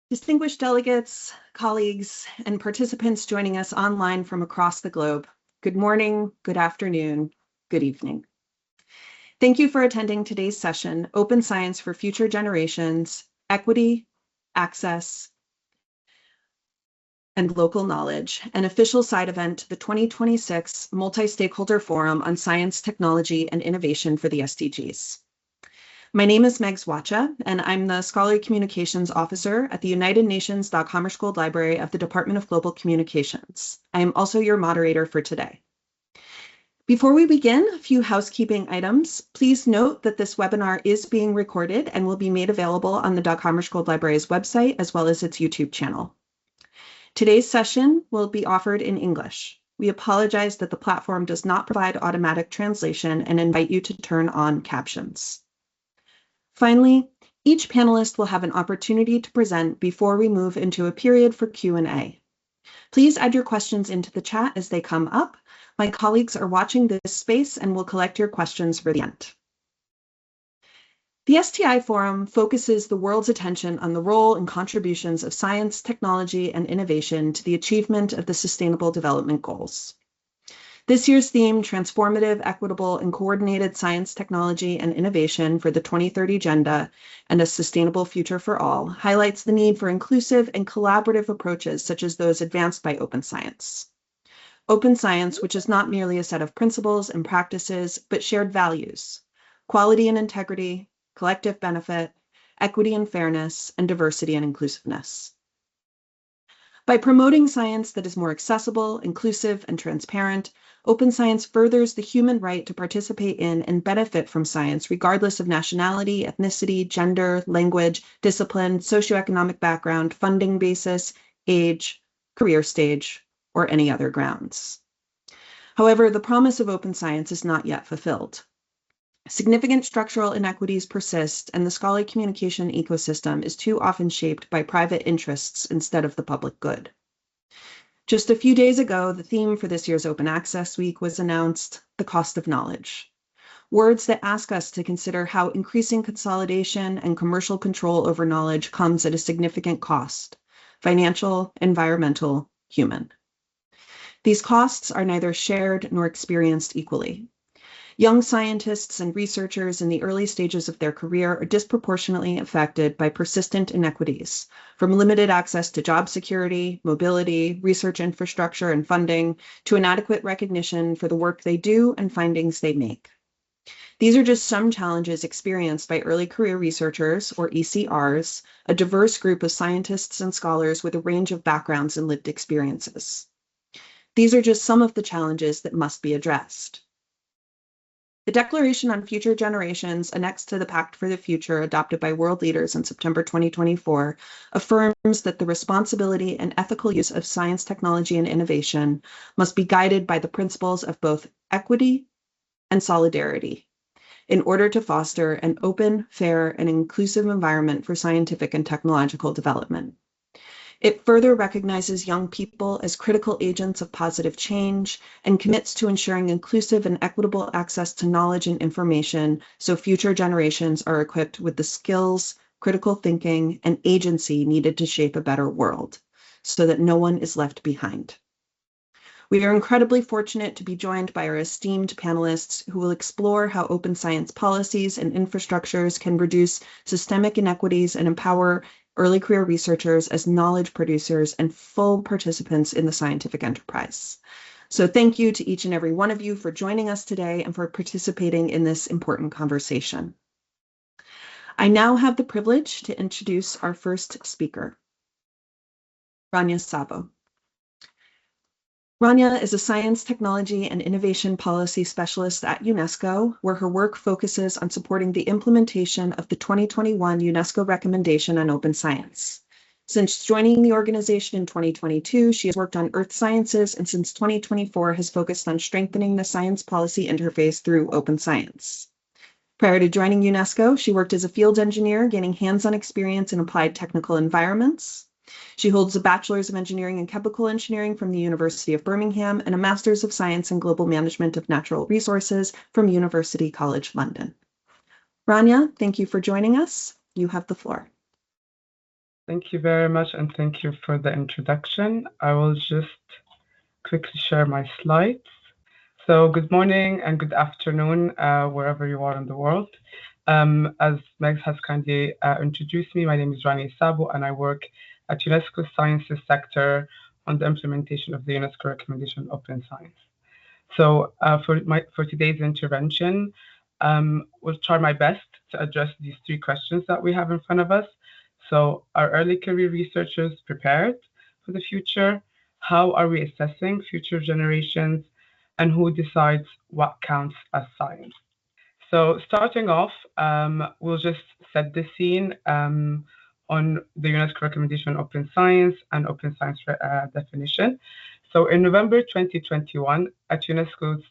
Distinguished delegates, colleagues, and participants joining us online from across the globe, good morning, good afternoon, good evening. Thank you for attending today's session, Open Science for Future Generations, Equity, Access, and Local Knowledge, an official side event to the 2026 Multi-Stakeholder Forum on Science, Technology, and Innovation for the SDGs. My name is Megs Wacha, and I'm the Scholarly Communications Officer at the United Nations Dag Hammarskjöld Library of the Department of Global Communications. I am also your moderator for today. Before we begin, a few housekeeping items. Please note that this webinar is being recorded and will be made available on the Dag Hammarskjöld Library's website as well as its YouTube channel. Today's session will be offered in English. We apologize that the platform does not provide automatic translation and invite you to turn on captions. Finally, each panelist will have an opportunity to present before we move into a period for Q&A. Please add your questions into the chat as they come up. My colleagues are watching this space and will collect your questions for the end. The STI Forum focuses the world's attention on the role and contributions of science, technology, and innovation to the achievement of the Sustainable Development Goals. This year's theme, Transformative, Equitable, and Coordinated Science, Technology, and Innovation for the 2030 Agenda and a Sustainable Future for All, highlights the need for inclusive and collaborative approaches such as those advanced by Open Science. Open Science, which is not merely a set of principles and practices, but shared values, quality and integrity, collective benefit, equity and fairness, and diversity and inclusiveness. By promoting science that is more accessible, inclusive, and transparent, Open Science furthers the human right to participate in and benefit from science regardless of nationality, ethnicity, gender, language, discipline, socioeconomic background, funding basis, age, career stage, or any other grounds. However, the promise of Open Science is not yet fulfilled. Significant structural inequities persist, and the scholarly communication ecosystem is too often shaped by private interests instead of the public good. Just a few days ago, the theme for this year's Open Access Week was announced, the cost of knowledge. Words that ask us to consider how increasing consolidation and commercial control over knowledge comes at a significant cost, financial, environmental, human. These costs are neither shared nor experienced equally. Young scientists and researchers in the early stages of their career are disproportionately affected by persistent inequities, from limited access to job security, mobility, research infrastructure, and funding, to inadequate recognition for the work they do and findings they make. These are just some challenges experienced by early career researchers, or ECRs, a diverse group of scientists and scholars with a range of backgrounds and lived experiences. These are just some of the challenges that must be addressed. The Declaration on Future Generations, annexed to the Pact for the Future, adopted by world leaders in September 2024, affirms that the responsibility and ethical use of science, technology, and innovation must be guided by the principles of both equity and solidarity in order to foster an open, fair, and inclusive environment for scientific and technological development. It further recognizes young people as critical agents of positive change and commits to ensuring inclusive and equitable access to knowledge and information so future generations are equipped with the skills, critical thinking, and agency needed to shape a better world so that no one is left behind. We are incredibly fortunate to be joined by our esteemed panelists who will explore how open science policies and infrastructures can reduce systemic inequities and empower early career researchers as knowledge producers and full participants in the scientific enterprise. So thank you to each and every one of you for joining us today and for participating in this important conversation. I now have the privilege to introduce our first speaker, Rania Sabo. Rania is a science, technology, and innovation policy specialist at UNESCO, where her work focuses on supporting the implementation of the 2021 UNESCO recommendation on open science. Since joining the organization in 2022, she has worked on earth sciences, and since 2024 has focused on strengthening the science policy interface through open science. Prior to joining UNESCO, she worked as a field engineer, gaining hands-on experience in applied technical environments. She holds a Bachelor's of Engineering in Chemical Engineering from the University of Birmingham and a Master's of Science in Global Management of Natural Resources from University College London. Rania, thank you for joining us. You have the floor. Thank you very much, and thank you for the introduction. I will just quickly share my slides. So good morning and good afternoon, wherever you are in the world. As Meg has kindly introduced me, my name is Rani Sabo, and I work at UNESCO Sciences sector on the implementation of the UNESCO recommendation on Open Science. So for today's intervention, will try my best to address these three questions that we have in front of us. So are early career researchers prepared for the future? How are we assessing future generations? And who decides what counts as science? So starting off, we'll just set the scene on the UNESCO recommendation on Open Science and Open Science definition. So in November 2021, at UNESCO's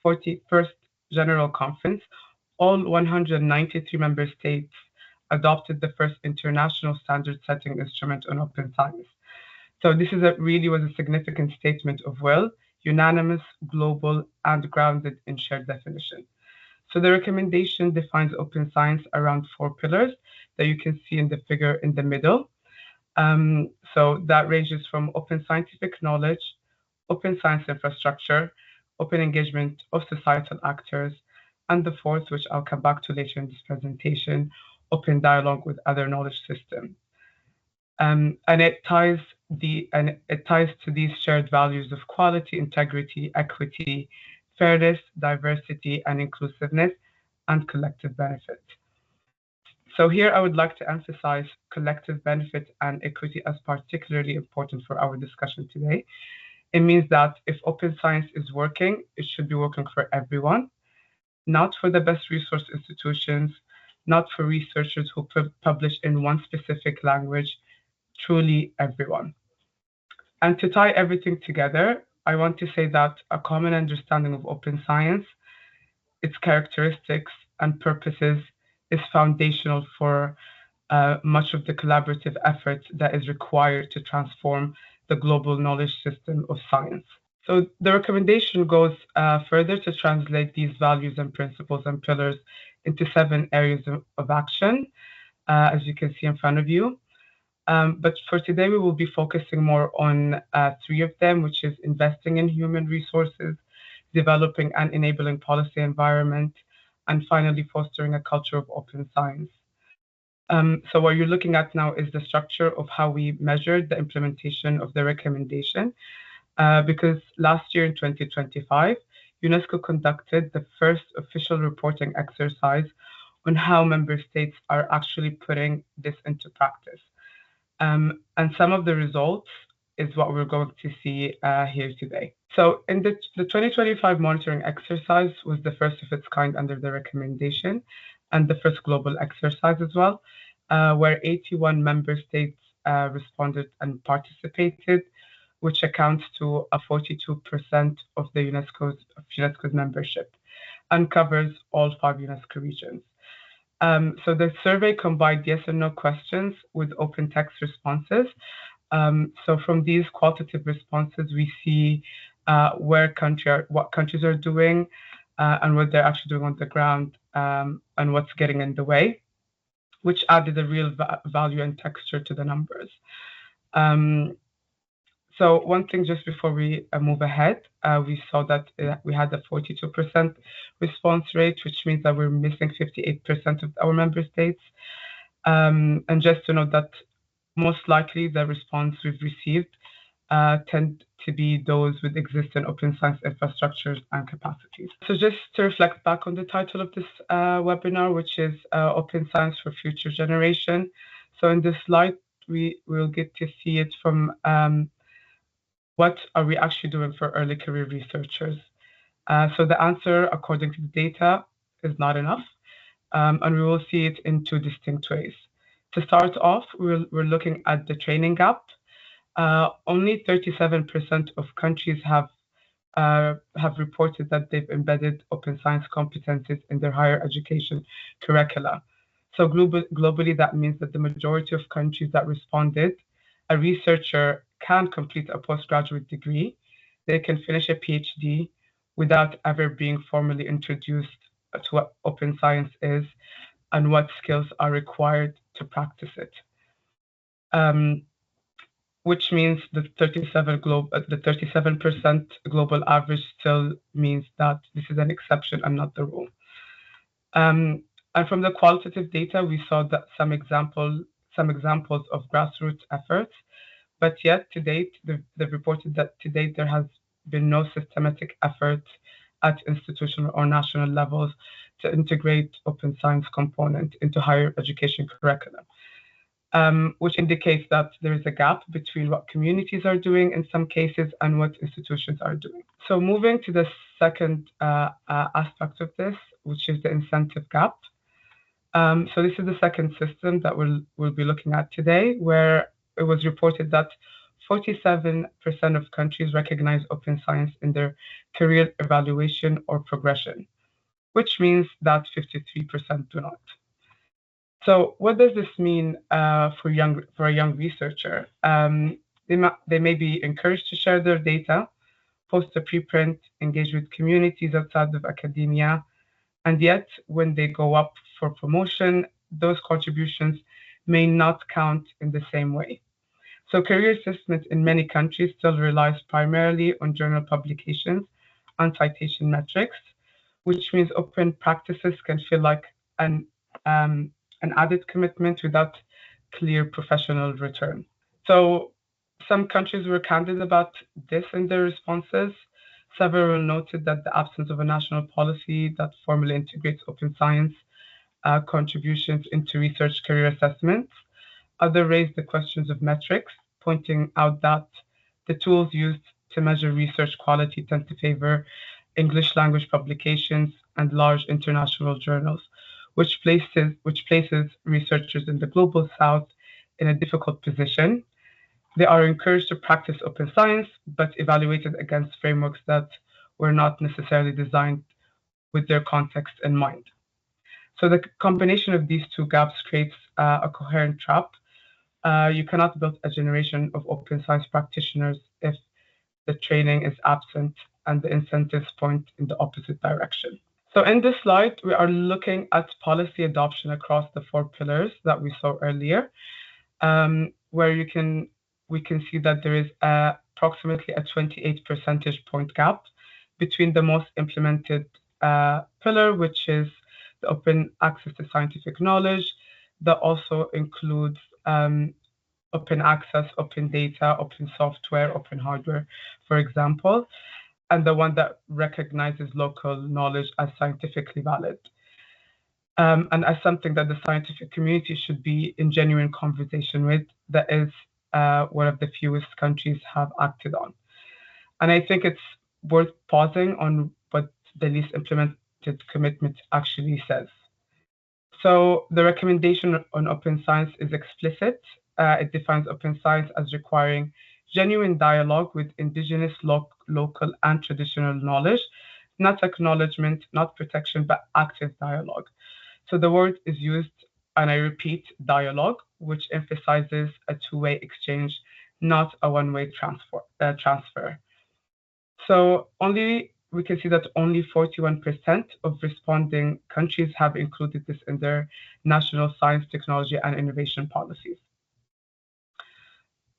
41st General Conference, all 193 member states adopted the first international standard-setting instrument on open science. So this really was a significant statement of will, unanimous, global, and grounded in shared definition. So the recommendation defines open science around four pillars that you can see in the figure in the middle. So that ranges from open scientific knowledge, open science infrastructure, open engagement of societal actors, and the fourth, which I'll come back to later in this presentation, open dialogue with other knowledge systems. And it ties to these shared values of quality, integrity, equity, fairness, diversity, and inclusiveness, and collective benefit. So here I would like to emphasize collective benefit and equity as particularly important for our discussion today. It means that if open science is working, it should be working for everyone, not for the best resource institutions, not for researchers who publish in one specific language, truly everyone. And to tie everything together, I want to say that a common understanding of open science, its characteristics and purposes, is foundational for much of the collaborative effort that is required to transform the global knowledge system of science. So the recommendation goes further to translate these values and principles and pillars into 7 areas of action, as you can see in front of you. But for today, we will be focusing more on 3 of them, which is investing in human resources, developing and enabling policy environment, and finally fostering a culture of open science. So what you're looking at now is the structure of how we measured the implementation of the recommendation, because last year in 2025, UNESCO conducted the first official reporting exercise on how member states are actually putting this into practice. And some of the results is what we're going to see here today. So in the 2025 monitoring exercise was the first of its kind under the recommendation and the first global exercise as well, where 81 member states responded and participated, which accounts to a 42% of the UNESCO's membership and covers all 5 UNESCO regions. So the survey combined yes and no questions with open text responses. So from these qualitative responses, we see what countries are doing and what they're actually doing on the ground and what's getting in the way, which added a real value and texture to the numbers. So one thing just before we move ahead, we saw that we had a 42% response rate, which means that we're missing 58% of our member states. And just to note that most likely the response we've received tend to be those with existing open science infrastructures and capacities. So just to reflect back on the title of this webinar, which is Open Science for Future Generation. So in this slide, we will get to see it from what are we actually doing for early career researchers? So the answer, according to the data, is not enough, and we will see it in 2 distinct ways. To start off, we're looking at the training gap. Only 37% of countries have reported that they've embedded open science competencies in their higher education curricula. So globally, that means that the majority of countries that responded, a researcher can complete a postgraduate degree, they can finish a PhD without ever being formally introduced to what open science is and what skills are required to practice it. which means the 37% global average still means that this is an exception and not the rule. And from the qualitative data, we saw that some examples of grassroots efforts, but yet to date, they've reported that to date there has been no systematic effort at institutional or national levels to integrate open science component into higher education curriculum, which indicates that there is a gap between what communities are doing in some cases and what institutions are doing. So moving to the second aspect of this, which is the incentive gap. So this is the second system that we'll be looking at today, where it was reported that 47% of countries recognize open science in their career evaluation or progression, which means that 53% do not. So what does this mean for a young researcher? They may be encouraged to share their data, post a preprint, engage with communities outside of academia, and yet when they go up for promotion, those contributions may not count in the same way. So career assessment in many countries still relies primarily on journal publications and citation metrics, which means open practices can feel like an added commitment without clear professional return. So some countries were candid about this in their responses. Several noted that the absence of a national policy that formally integrates open science contributions into research career assessments. Others raised the questions of metrics, pointing out that the tools used to measure research quality tend to favor English language publications and large international journals, which places researchers in the global south in a difficult position. They are encouraged to practice open science, but evaluated against frameworks that were not necessarily designed with their context in mind. So the combination of these two gaps creates a coherent trap. You cannot build a generation of open science practitioners if the training is absent and the incentives point in the opposite direction. So in this slide, we are looking at policy adoption across the 4 pillars that we saw earlier, where we can see that there is approximately a 28 percentage point gap between the most implemented pillar, which is the open access to scientific knowledge, that also includes open access, open data, open software, open hardware, for example, and the one that recognizes local knowledge as scientifically valid. And as something that the scientific community should be in genuine conversation with, that is one of the fewest countries have acted on. And I think it's worth pausing on what the least implemented commitment actually says. So the recommendation on open science is explicit. It defines open science as requiring genuine dialogue with indigenous, local, and traditional knowledge, not acknowledgement, not protection, but active dialogue. So the word is used, and I repeat, dialogue, which emphasizes a two-way exchange, not a one-way transfer. So we can see that only 41% of responding countries have included this in their national science, technology, and innovation policies.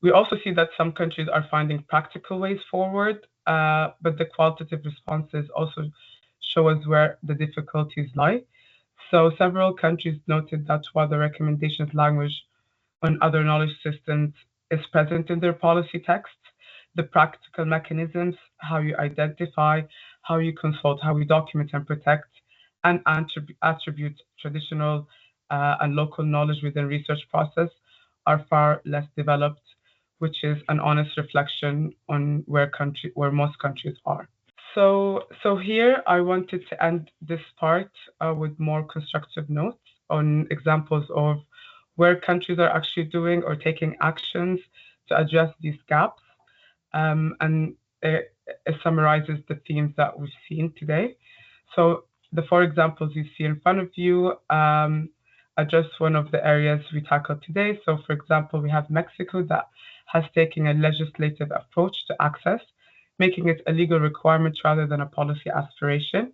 We also see that some countries are finding practical ways forward, but the qualitative responses also show us where the difficulties lie. So several countries noted that while the recommendations language on other knowledge systems is present in their policy texts, the practical mechanisms, how you identify, how you consult, how you document and protect, and attribute traditional and local knowledge within research process are far less developed, which is an honest reflection on where most countries are. So here I wanted to end this part with more constructive notes on examples of where countries are actually doing or taking actions to address these gaps. And it summarizes the themes that we've seen today. So the 4 examples you see in front of you address one of the areas we tackled today. So for example, we have Mexico that has taken a legislative approach to access, making it a legal requirement rather than a policy aspiration.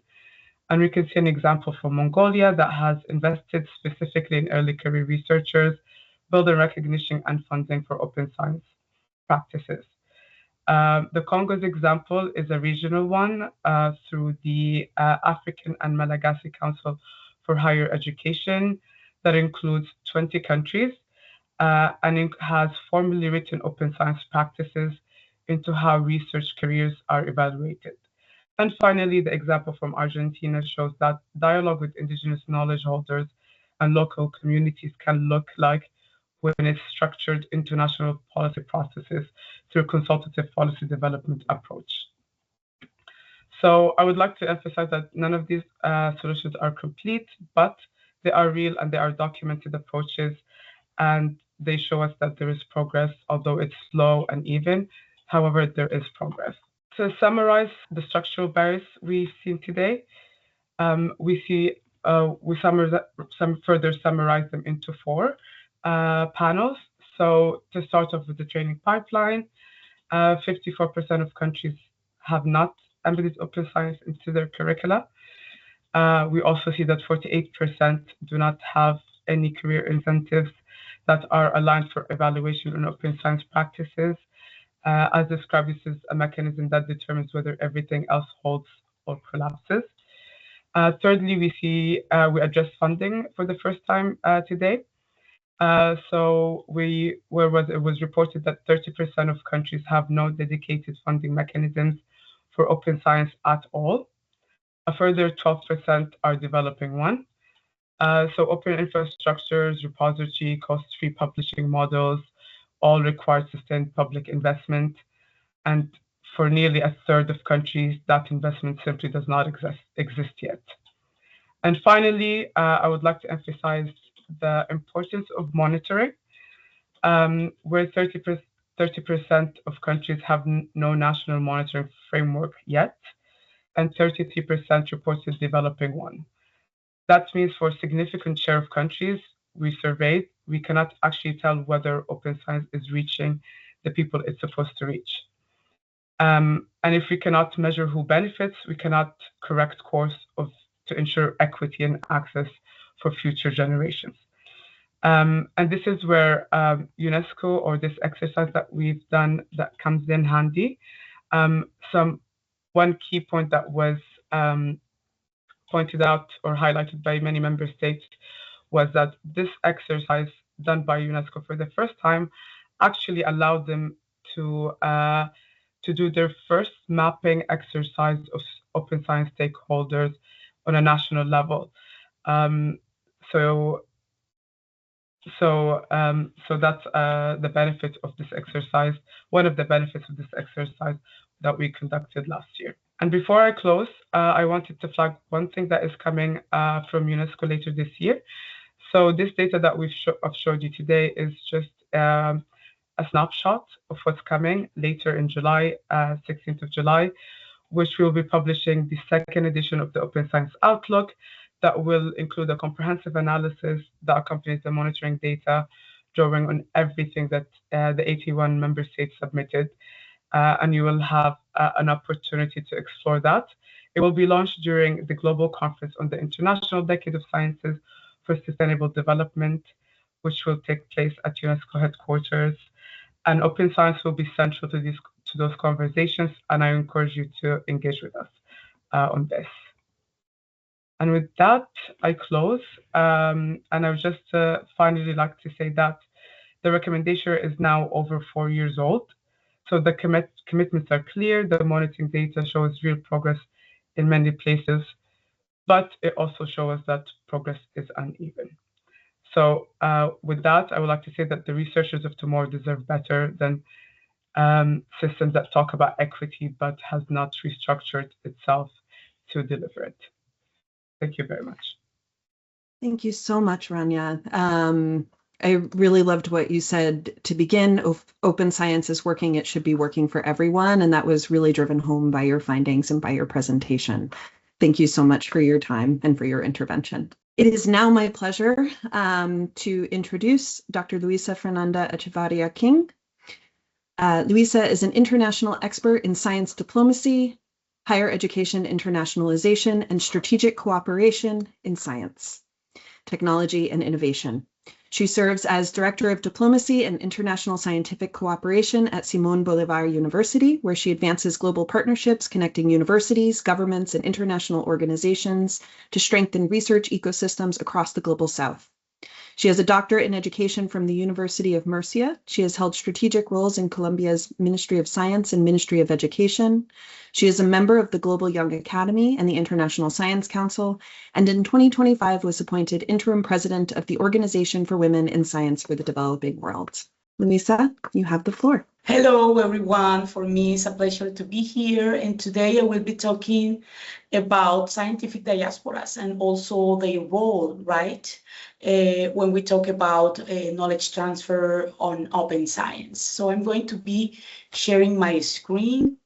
And we can see an example from Mongolia that has invested specifically in early career researchers, building recognition and funding for open science practices. The Congo's example is a regional one through the African and Malagasy Council for Higher Education that includes 20 countries and it has formally written open science practices into how research careers are evaluated. And finally, the example from Argentina shows that dialogue with indigenous knowledge holders and local communities can look like when it's structured into national policy processes through consultative policy development approach. So I would like to emphasize that none of these solutions are complete, but they are real and they are documented approaches, and they show us that there is progress, although it's slow and even. However, there is progress. To summarize the structural barriers we've seen today, we further summarize them into four panels. So to start off with the training pipeline, 54% of countries have not embedded open science into their curricula. We also see that 48% do not have any career incentives that are aligned for evaluation in open science practices. As described, this is a mechanism that determines whether everything else holds or collapses. Thirdly, we address funding for the first time today. So it was reported that 30% of countries have no dedicated funding mechanisms for open science at all. A further 12% are developing one. So open infrastructures, repository, cost-free publishing models all require sustained public investment. And for nearly a third of countries, that investment simply does not exist yet. And finally, I would like to emphasize the importance of monitoring, where 30% of countries have no national monitoring framework yet, and 33% reported developing one. That means for a significant share of countries we surveyed, we cannot actually tell whether open science is reaching the people it's supposed to reach. And if we cannot measure who benefits, we cannot correct course to ensure equity and access for future generations. And this is where UNESCO, or this exercise that we've done, that comes in handy. One key point that was pointed out or highlighted by many member states was that this exercise done by UNESCO for the first time actually allowed them to do their first mapping exercise of open science stakeholders on a national level. So that's the benefit of this exercise, one of the benefits of this exercise that we conducted last year. And before I close, I wanted to flag one thing that is coming from UNESCO later this year. So this data that I've showed you today is just a snapshot of what's coming later in July, 16th of July, which we'll be publishing the second edition of the Open Science Outlook that will include a comprehensive analysis that accompanies the monitoring data, drawing on everything that the 81 member states submitted. And you will have an opportunity to explore that. It will be launched during the Global Conference on the International Decade of Sciences for Sustainable Development, which will take place at UNESCO headquarters. And open science will be central to those conversations, and I encourage you to engage with us on this. And with that, I close. And I would just finally like to say that the recommendation is now over 4 years old. So the commitments are clear. The monitoring data shows real progress in many places, but it also shows us that progress is uneven. So with that, I would like to say that the researchers of tomorrow deserve better than systems that talk about equity but has not restructured itself to deliver it. Thank you very much. Thank you so much, Rania. I really loved what you said to begin. Open science is working. It should be working for everyone. And that was really driven home by your findings and by your presentation. Thank you so much for your time and for your intervention. It is now my pleasure to introduce Dr. Luisa Fernanda Echevarria King. Luisa is an international expert in science diplomacy, higher education internationalization, and strategic cooperation in science, technology, and innovation. She serves as Director of Diplomacy and International Scientific Cooperation at Simón Bolívar University, where she advances global partnerships connecting universities, governments, and international organizations to strengthen research ecosystems across the Global South. She has a doctorate in education from the University of Murcia. She has held strategic roles in Colombia's Ministry of Science and Ministry of Education. She is a member of the Global Young Academy and the International Science Council, and in 2025 was appointed interim president of the Organization for Women in Science for the Developing World. Luisa, you have the floor. Hello, everyone. For me, it's a pleasure to be here. And today I will be talking about scientific diasporas and also their role, right? When we talk about knowledge transfer on open science. So I'm going to be sharing my screen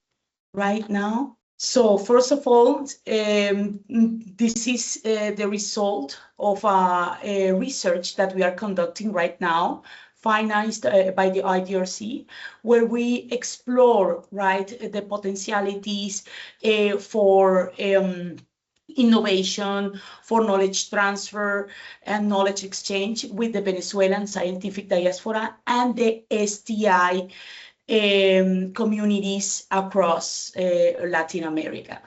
right now. So first of all, this is the result of a research that we are conducting right now, financed by the IDRC, where we explore, right, the potentialities for innovation, for knowledge transfer and knowledge exchange with the Venezuelan scientific diaspora and the STI communities across Latin America.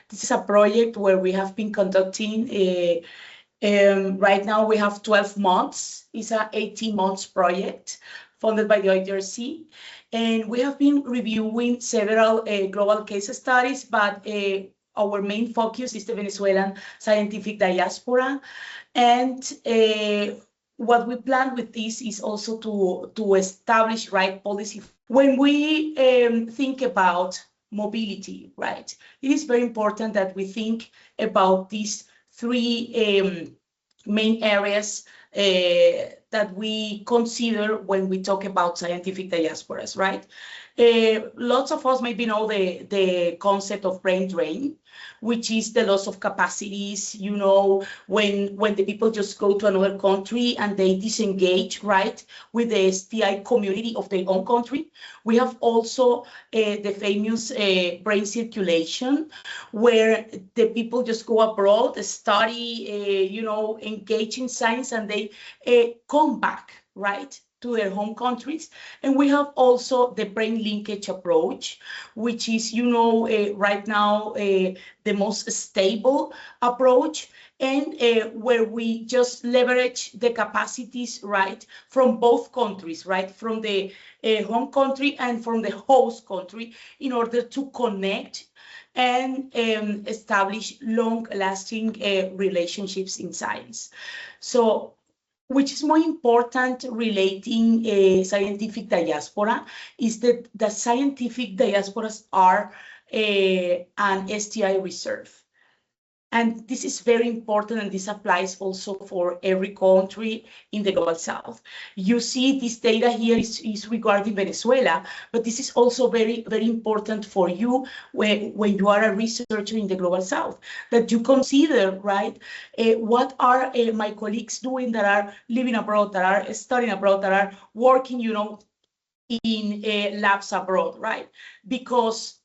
This is a project where we have been conducting right now we have 12 months. It's an 18 months project funded by the IDRC. And we have been reviewing several global case studies, but our main focus is the Venezuelan scientific diaspora. And what we plan with this is also to establish right policy. When we think about mobility, right, it is very important that we think about these three main areas that we consider when we talk about scientific diasporas, right? Lots of us maybe know the concept of brain drain, which is the loss of capacities, you know, when the people just go to another country and they disengage, right, with the STI community of their own country. We have also the famous brain circulation, where the people just go abroad, study, you know, engage in science, and they come back, right, to their home countries. And we have also the brain linkage approach, which is, you know, right now the most stable approach, and where we just leverage the capacities, right, from both countries, right, from the home country and from the host country, in order to connect and establish long-lasting relationships in science. So, which is more important relating scientific diaspora is that the scientific diasporas are an STI reserve. And this is very important, and this applies also for every country in the Global South. You see this data here is regarding Venezuela, but this is also very, very important for you when you are a researcher in the Global South, that you consider, right, what are my colleagues doing that are living abroad, that are studying abroad, that are working, you know, in labs abroad, right? Because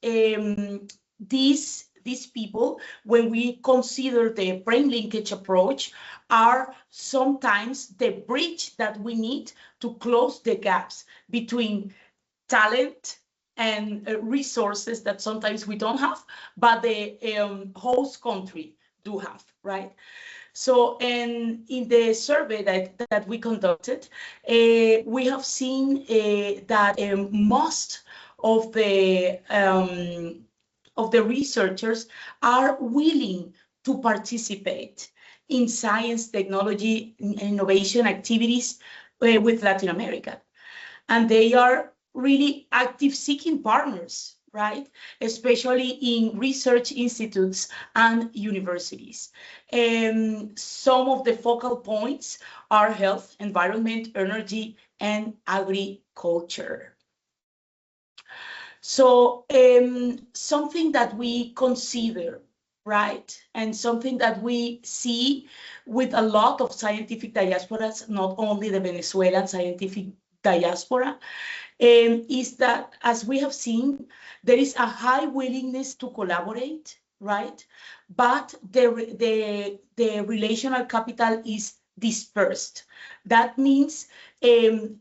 these people, when we consider the brain linkage approach, are sometimes the bridge that we need to close the gaps between talent and resources that sometimes we don't have, but the host country do have, right? So, and in the survey that we conducted, we have seen that most of the researchers are willing to participate in science, technology, and innovation activities with Latin America. And they are really active seeking partners, right? Especially in research institutes and universities. Some of the focal points are health, environment, energy, and agriculture. So something that we consider, right, and something that we see with a lot of scientific diasporas, not only the Venezuelan scientific diaspora, is that, as we have seen, there is a high willingness to collaborate, right? But the relational capital is dispersed. That means the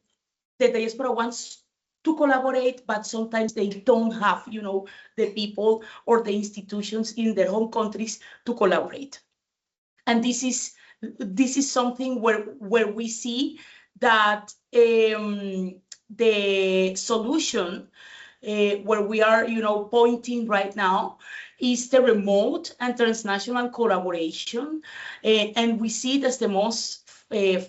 diaspora wants to collaborate, but sometimes they don't have, the people or the institutions in their home countries to collaborate. And this is something where we see that the solution where we are, pointing right now is the remote and transnational collaboration. And we see it as the most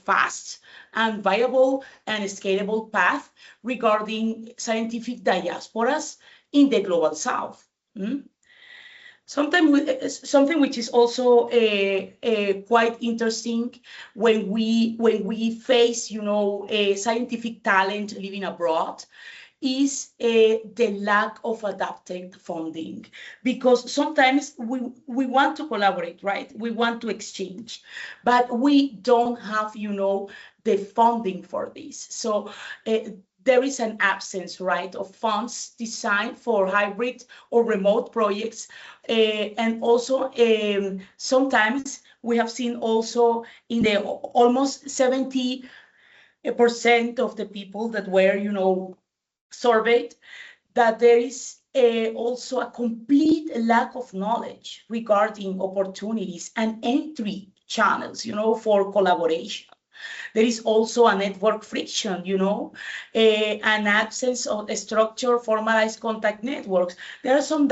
fast and viable and scalable path regarding scientific diasporas in the global south. Something which is also quite interesting when we face, scientific talent living abroad, is the lack of adapted funding, because sometimes we want to collaborate, right? We want to exchange, but we don't have, the funding for this. So there is an absence, right, of funds designed for hybrid or remote projects. And also sometimes we have seen also in the almost 70% of the people that were, surveyed, that there is also a complete lack of knowledge regarding opportunities and entry channels, for collaboration. There is also a network friction, an absence of a structured, formalized contact networks. There are some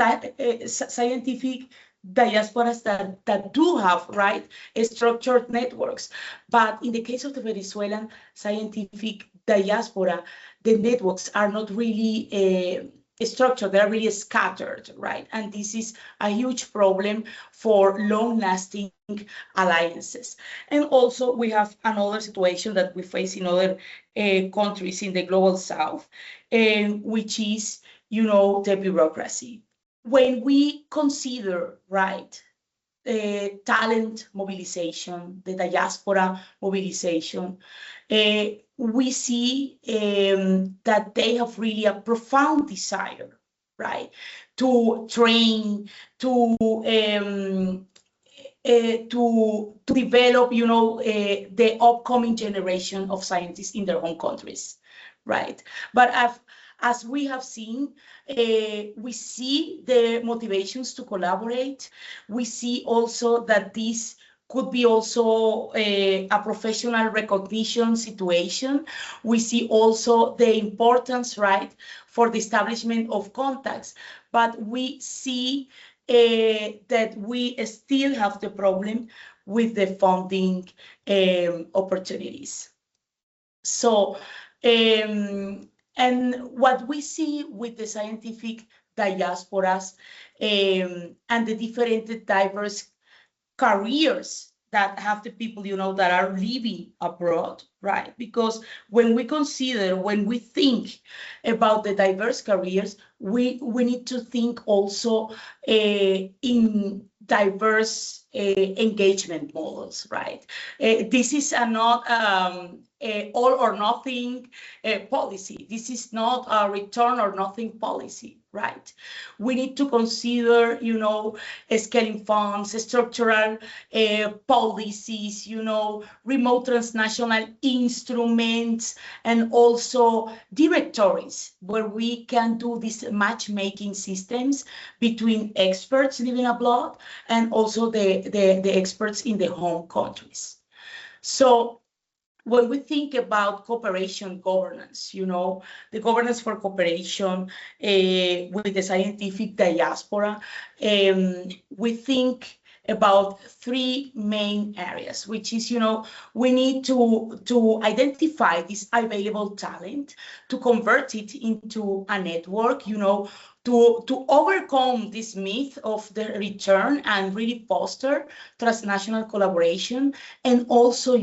scientific diasporas that do have, right, structured networks. But in the case of the Venezuelan scientific diaspora, the networks are not really structured, they're really scattered, right? And this is a huge problem for long-lasting alliances. And also we have another situation that we face in other countries in the global south, which is, the bureaucracy. When we consider, right, talent mobilization, the diaspora mobilization, we see that they have really a profound desire, right, to train, to develop, the upcoming generation of scientists in their home countries, right? But as we have seen, we see the motivations to collaborate. We see also that this could be also a professional recognition situation. We see also the importance, right, for the establishment of contacts. But we see that we still have the problem with the funding opportunities. So, and what we see with the scientific diasporas and the different diverse careers that have the people, that are living abroad, right? Because when we think about the diverse careers, we need to think also in diverse engagement models, right? This is not all or nothing policy. This is not a return or nothing policy, right? We need to consider, scaling funds, structural policies, remote transnational instruments, and also directories where we can do these matchmaking systems between experts living abroad and also the experts in the home countries. So when we think about cooperation governance, the governance for cooperation with the scientific diaspora, we think about three main areas, which is, we need to identify this available talent, to convert it into a network, to overcome this myth of the return and really foster transnational collaboration, and also,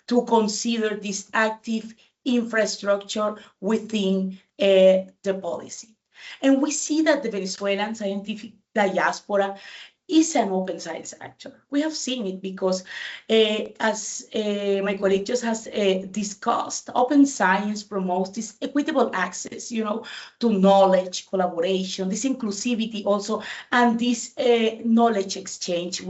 to consider this active infrastructure within the policy. And we see that the Venezuelan scientific diaspora is an open science actor. We have seen it because, as my colleague just has discussed, open science promotes this equitable access, to knowledge, collaboration, this inclusivity also, and this knowledge exchange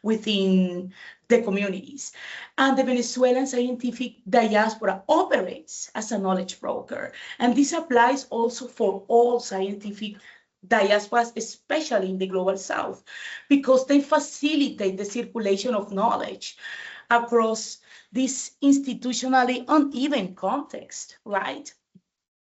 within the communities. And the Venezuelan scientific diaspora operates as a knowledge broker. And this applies also for all scientific diasporas, especially in the global south, because they facilitate the circulation of knowledge across this institutionally uneven context, right?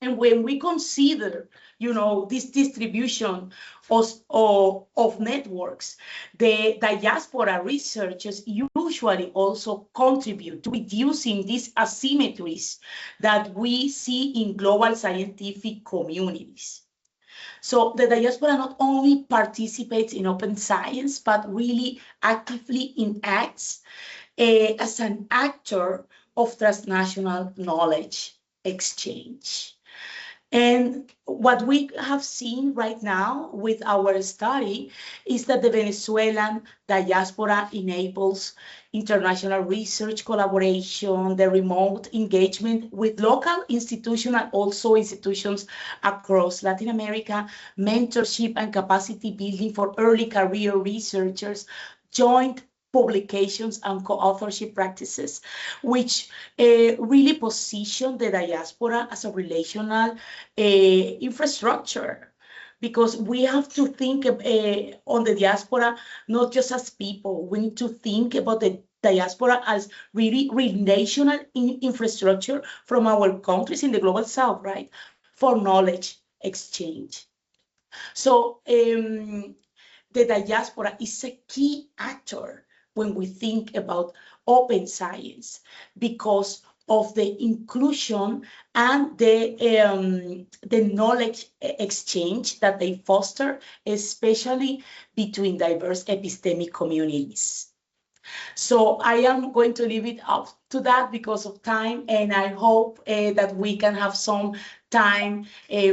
And when we consider, this distribution of networks, the diaspora researchers usually also contribute to reducing these asymmetries that we see in global scientific communities. So the diaspora not only participates in open science, but really actively enacts as an actor of transnational knowledge exchange. And what we have seen right now with our study is that the Venezuelan diaspora enables international research collaboration, the remote engagement with local institutions and also institutions across Latin America, mentorship and capacity building for early career researchers, joint publications and co-authorship practices, which really position the diaspora as a relational infrastructure, because we have to think on the diaspora not just as people. We need to think about the diaspora as really relational infrastructure from our countries in the global south, right, for knowledge exchange. So the diaspora is a key actor when we think about open science, because of the inclusion and the knowledge exchange that they foster, especially between diverse epistemic communities. So I am going to leave it up to that because of time, and I hope that we can have some time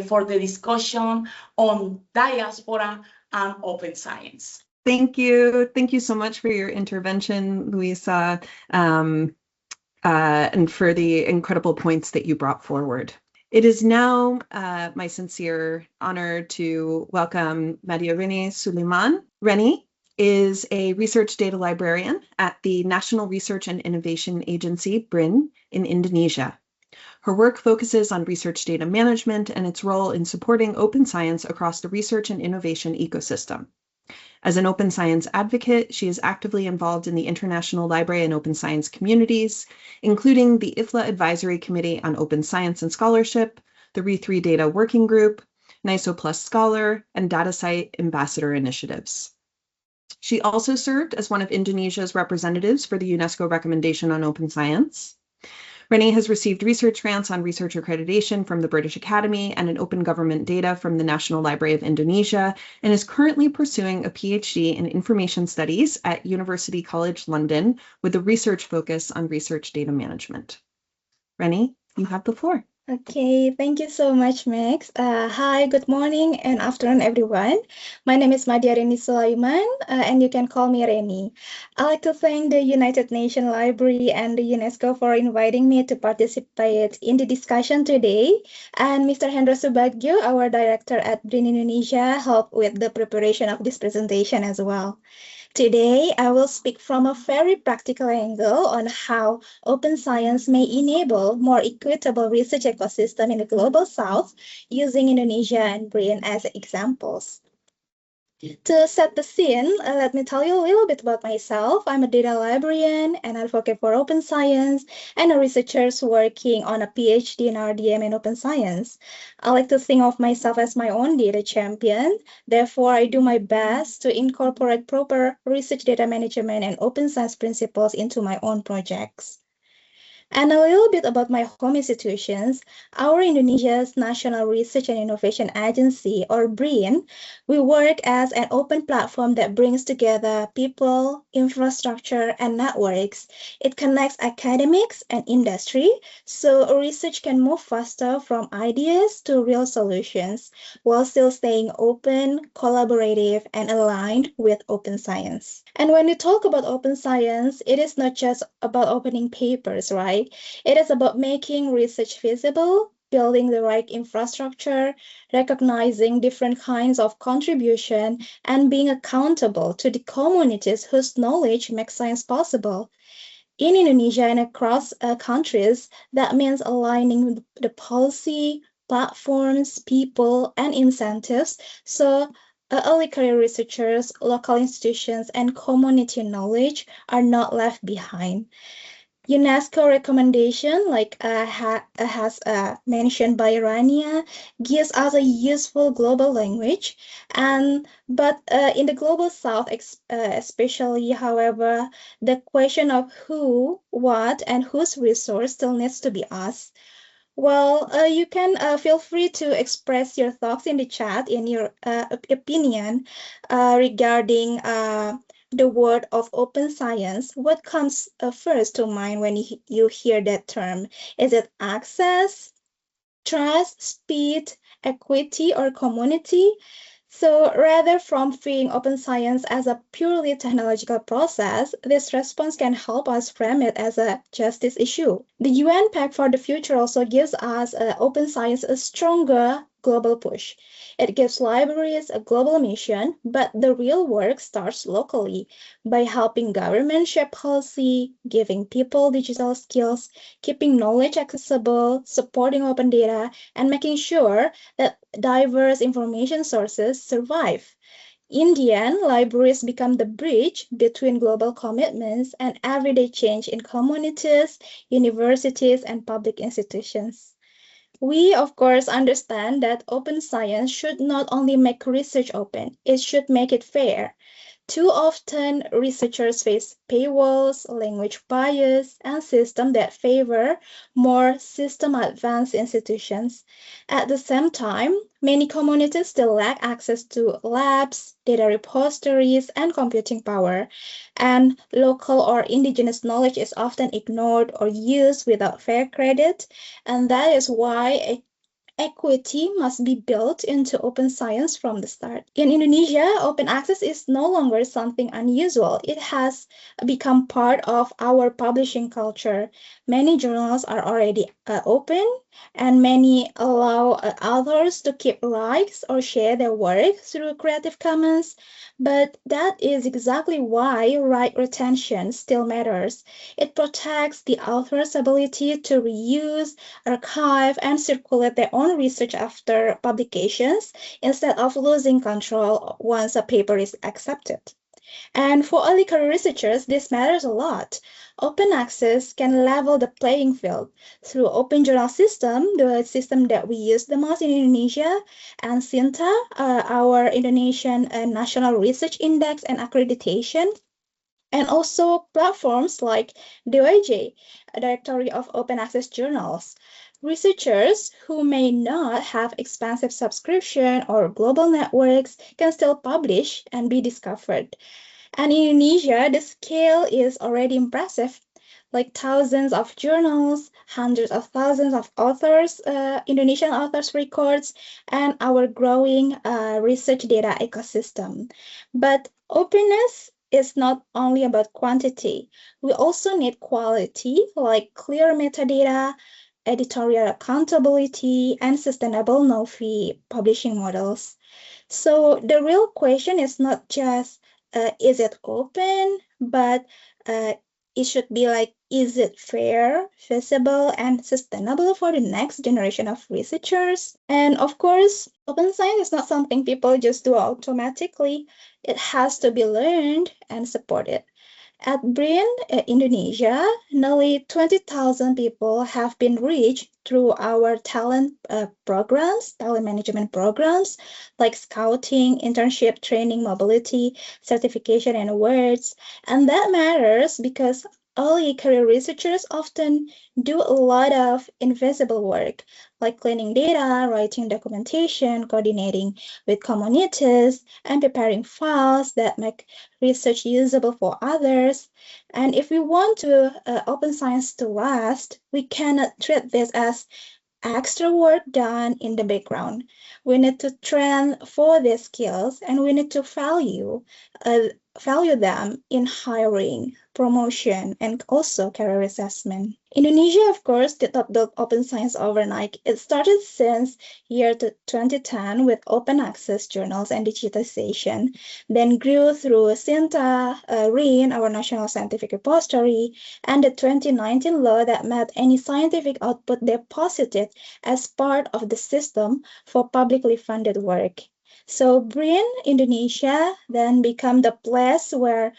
for the discussion on diaspora and open science. Thank you. Thank you so much for your intervention, Luisa, and for the incredible points that you brought forward. It is now my sincere honor to welcome Maria Rini Suleiman. Rini is a research data librarian at the National Research and Innovation Agency, BRIN, in Indonesia. Her work focuses on research data management and its role in supporting open science across the research and innovation ecosystem. As an open science advocate, she is actively involved in the international library and open science communities, including the IFLA Advisory Committee on Open Science and Scholarship, the Re3 Data Working Group, NISO Plus Scholar, and DataSite Ambassador initiatives. She also served as one of Indonesia's representatives for the UNESCO Recommendation on Open Science. Rini has received research grants on research accreditation from the British Academy and in open government data from the National Library of Indonesia, and is currently pursuing a PhD in information studies at University College London with a research focus on research data management. Rini, you have the floor. Okay, thank you so much, Max. Hi, good morning and afternoon, everyone. My name is Maria Rini Sulaiman, and you can call me Reni. I'd like to thank the United Nations Library and the UNESCO for inviting me to participate in the discussion today. And Mr. Hendra Subagio, our director at BRIN Indonesia, helped with the preparation of this presentation as well. Today, I will speak from a very practical angle on how open science may enable more equitable research ecosystem in the global south, using Indonesia and BRIN as examples. To set the scene, let me tell you a little bit about myself. I'm a data librarian, an advocate for open science, and a researcher working on a PhD in RDM in open science. I like to think of myself as my own data champion. Therefore, I do my best to incorporate proper research data management and open science principles into my own projects. And a little bit about my home institutions. Our Indonesia's National Research and Innovation Agency, or BRIN, we work as an open platform that brings together people, infrastructure, and networks. It connects academics and industry, so research can move faster from ideas to real solutions, while still staying open, collaborative, and aligned with open science. And when we talk about open science, it is not just about opening papers, right? It is about making research visible, building the right infrastructure, recognizing different kinds of contribution, and being accountable to the communities whose knowledge makes science possible. In Indonesia and across countries, that means aligning the policy, platforms, people, and incentives so early career researchers, local institutions, and community knowledge are not left behind. UNESCO recommendation, like has mentioned by Rania, gives us a useful global language, but in the global south, especially, however, the question of who, what, and whose resource still needs to be asked. Well, you can feel free to express your thoughts in the chat in your opinion regarding the word of open science. What comes first to mind when you hear that term? Is it access, trust, speed, equity, or community? So rather from viewing open science as a purely technological process, this response can help us frame it as a justice issue. The UN Pact for the Future also gives us open science a stronger global push. It gives libraries a global mission, but the real work starts locally by helping governments shape policy, giving people digital skills, keeping knowledge accessible, supporting open data, and making sure that diverse information sources survive. In the end, libraries become the bridge between global commitments and everyday change in communities, universities, and public institutions. We, of course, understand that open science should not only make research open, it should make it fair. Too often, researchers face paywalls, language bias, and systems that favor more system-advanced institutions. At the same time, many communities still lack access to labs, data repositories, and computing power, and local or indigenous knowledge is often ignored or used without fair credit, and that is why equity must be built into open science from the start. In Indonesia, open access is no longer something unusual. It has become part of our publishing culture. Many journals are already open, and many allow authors to keep rights or share their work through Creative Commons. But that is exactly why right retention still matters. It protects the author's ability to reuse, archive, and circulate their own research after publications instead of losing control once a paper is accepted. And for early career researchers, this matters a lot. Open access can level the playing field through open journal system, the system that we use the most in Indonesia, and SINTA, our Indonesian National Research Index and Accreditation, and also platforms like DOIJ, a directory of open access journals. Researchers who may not have expensive subscription or global networks can still publish and be discovered. And in Indonesia, the scale is already impressive, like thousands of journals, hundreds of thousands of authors, Indonesian authors records, and our growing research data ecosystem. But openness is not only about quantity. We also need quality, like clear metadata, editorial accountability, and sustainable no-fee publishing models. So the real question is not just is it open, but it should be like, is it fair, feasible, and sustainable for the next generation of researchers? And of course, open science is not something people just do automatically. It has to be learned and supported. At BRIN, Indonesia, nearly 20,000 people have been reached through our talent management programs, like scouting, internship, training, mobility, certification, and awards. And that matters because early career researchers often do a lot of invisible work, like cleaning data, writing documentation, coordinating with communities, and preparing files that make research usable for others. And if we want to open science to last, we cannot treat this as extra work done in the background. We need to train for these skills, and we need to value value them in hiring, promotion, and also career assessment. Indonesia, of course, did not build open science overnight. It started since year 2010 with open access journals and digitization, then grew through SINTA, RIN, our National Scientific Repository, and the 2019 law that made any scientific output deposited as part of the system for publicly funded work. So BRIN Indonesia then became the place where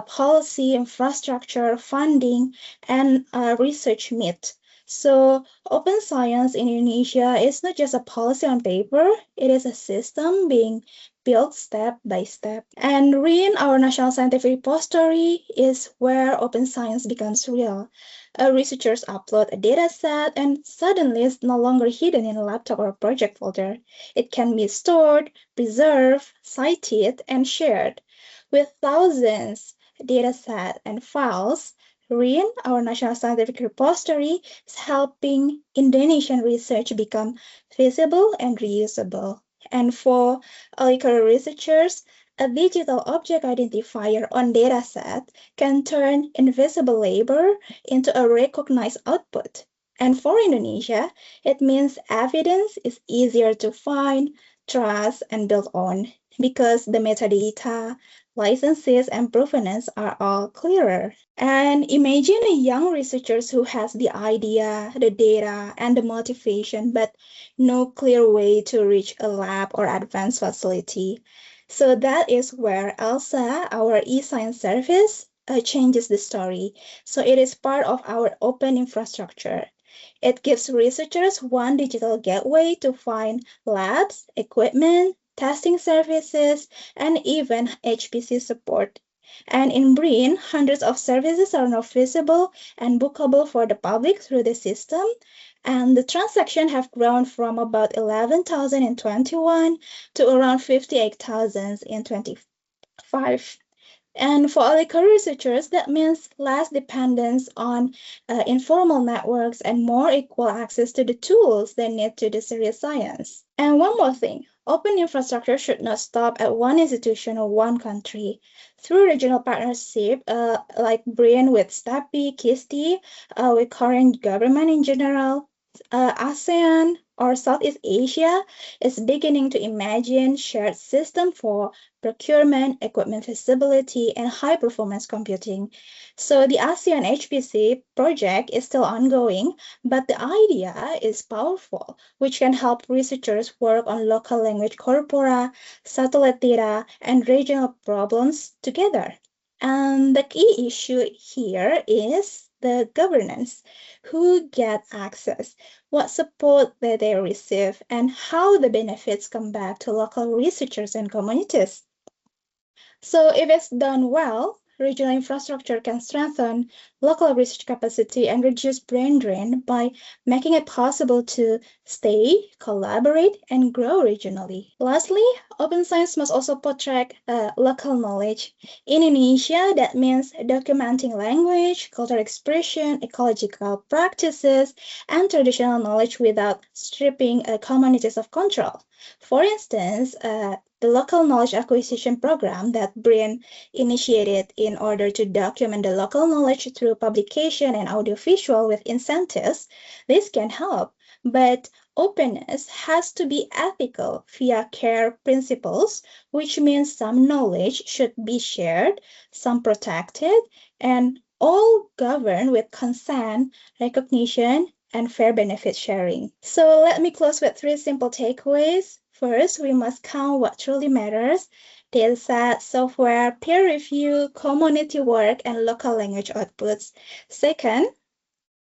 policy, infrastructure, funding, and research meet. So open science in Indonesia is not just a policy on paper, it is a system being built step by step. And RIN, our National Scientific Repository, is where open science becomes real. Researchers upload a data set and suddenly it's no longer hidden in a laptop or a project folder. It can be stored, preserved, cited, and shared. With thousands of data sets and files, RIN, our National Scientific Repository, is helping Indonesian research become feasible and reusable. And for early career researchers, a digital object identifier on dataset can turn invisible labor into a recognized output. And for Indonesia, it means evidence is easier to find, trust, and build on because the metadata, licenses, and provenance are all clearer. And imagine a young researcher who has the idea, the data, and the motivation, but no clear way to reach a lab or advanced facility. So that is where ELSA, our e-science service, changes the story. So it is part of our open infrastructure. It gives researchers one digital gateway to find labs, equipment, testing services, and even HPC support. And in BRIN, hundreds of services are now feasible and bookable for the public through the system. And the transactions have grown from about 11,000 in 21 to around 58,000 in 25. And for early career researchers, that means less dependence on informal networks and more equal access to the tools they need to do serious science. And one more thing, open infrastructure should not stop at one institution or one country. Through regional partnership, like BRIN with STAPI, KISTI, with Korean government in general, ASEAN or Southeast Asia is beginning to imagine shared system for procurement, equipment feasibility, and high-performance computing. So the ASEAN HPC project is still ongoing, but the idea is powerful, which can help researchers work on local language corpora, satellite data, and regional problems together. And the key issue here is the governance. Who gets access, what support that they receive, and how the benefits come back to local researchers and communities. So if it's done well, regional infrastructure can strengthen local research capacity and reduce brain drain by making it possible to stay, collaborate, and grow regionally. Lastly, open science must also protect local knowledge. In Indonesia, that means documenting language, cultural expression, ecological practices, and traditional knowledge without stripping communities of control. For instance, the local knowledge acquisition program that BRIN initiated in order to document the local knowledge through publication and audiovisual with incentives, this can help. But openness has to be ethical via care principles, which means some knowledge should be shared, some protected, and all governed with consent, recognition, and fair benefit sharing. So let me close with 3 simple takeaways. First, we must count what truly matters: dataset, software, peer review, community work, and local language outputs. Second,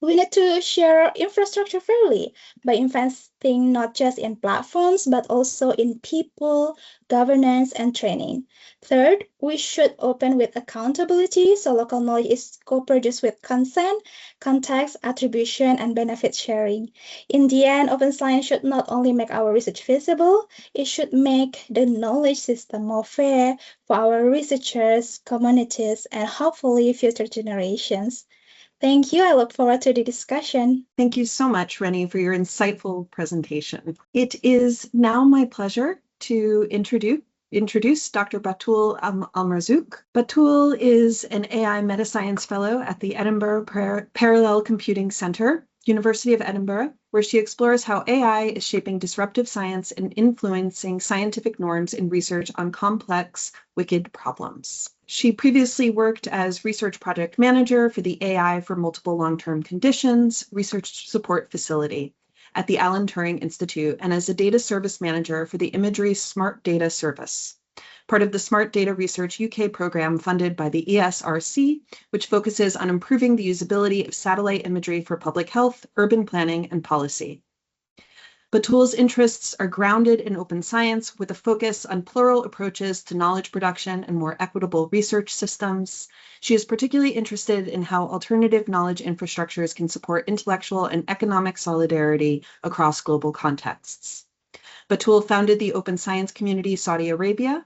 we need to share infrastructure fairly by investing not just in platforms, but also in people, governance, and training. Third, we should open with accountability so local knowledge is co-produced with consent, context, attribution, and benefit sharing. In the end, open science should not only make our research feasible, it should make the knowledge system more fair for our researchers, communities, and hopefully future generations. Thank you. I look forward to the discussion. Thank you so much, Rennie, for your insightful presentation. It is now my pleasure to introduce introduce Dr. Batul Almarzouk. Batul is an AI Metascience Fellow at the Edinburgh Parallel Computing Centre, University of Edinburgh, where she explores how AI is shaping disruptive science and influencing scientific norms in research on complex, wicked problems. She previously worked as research project manager for the AI for Multiple Long-Term Conditions Research Support Facility at the Alan Turing Institute and as a data service manager for the Imagery Smart Data Service, part of the Smart Data Research UK program funded by the ESRC, which focuses on improving the usability of satellite imagery for public health, urban planning, and policy. Batul's interests are grounded in open science with a focus on plural approaches to knowledge production and more equitable research systems. She is particularly interested in how alternative knowledge infrastructures can support intellectual and economic solidarity across global contexts. Batul founded the Open Science Community Saudi Arabia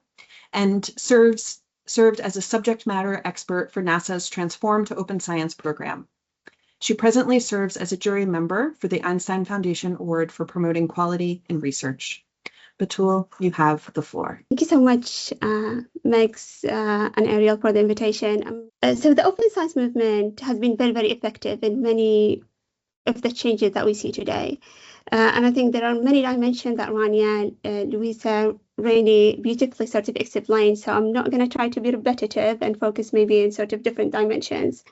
and served as a subject matter expert for NASA's Transform to Open Science program. She presently serves as a jury member for the Einstein Foundation Award for Promoting Quality in Research. Batul, you have the floor. Thank you so much, Megs and Ariel, for the invitation. So the open science movement has been very, very effective in many of the changes that we see today. And I think there are many dimensions that Rania, Louisa, Rainey beautifully sort of explained. So I'm not going to try to be repetitive and focus maybe in sort of different dimensions.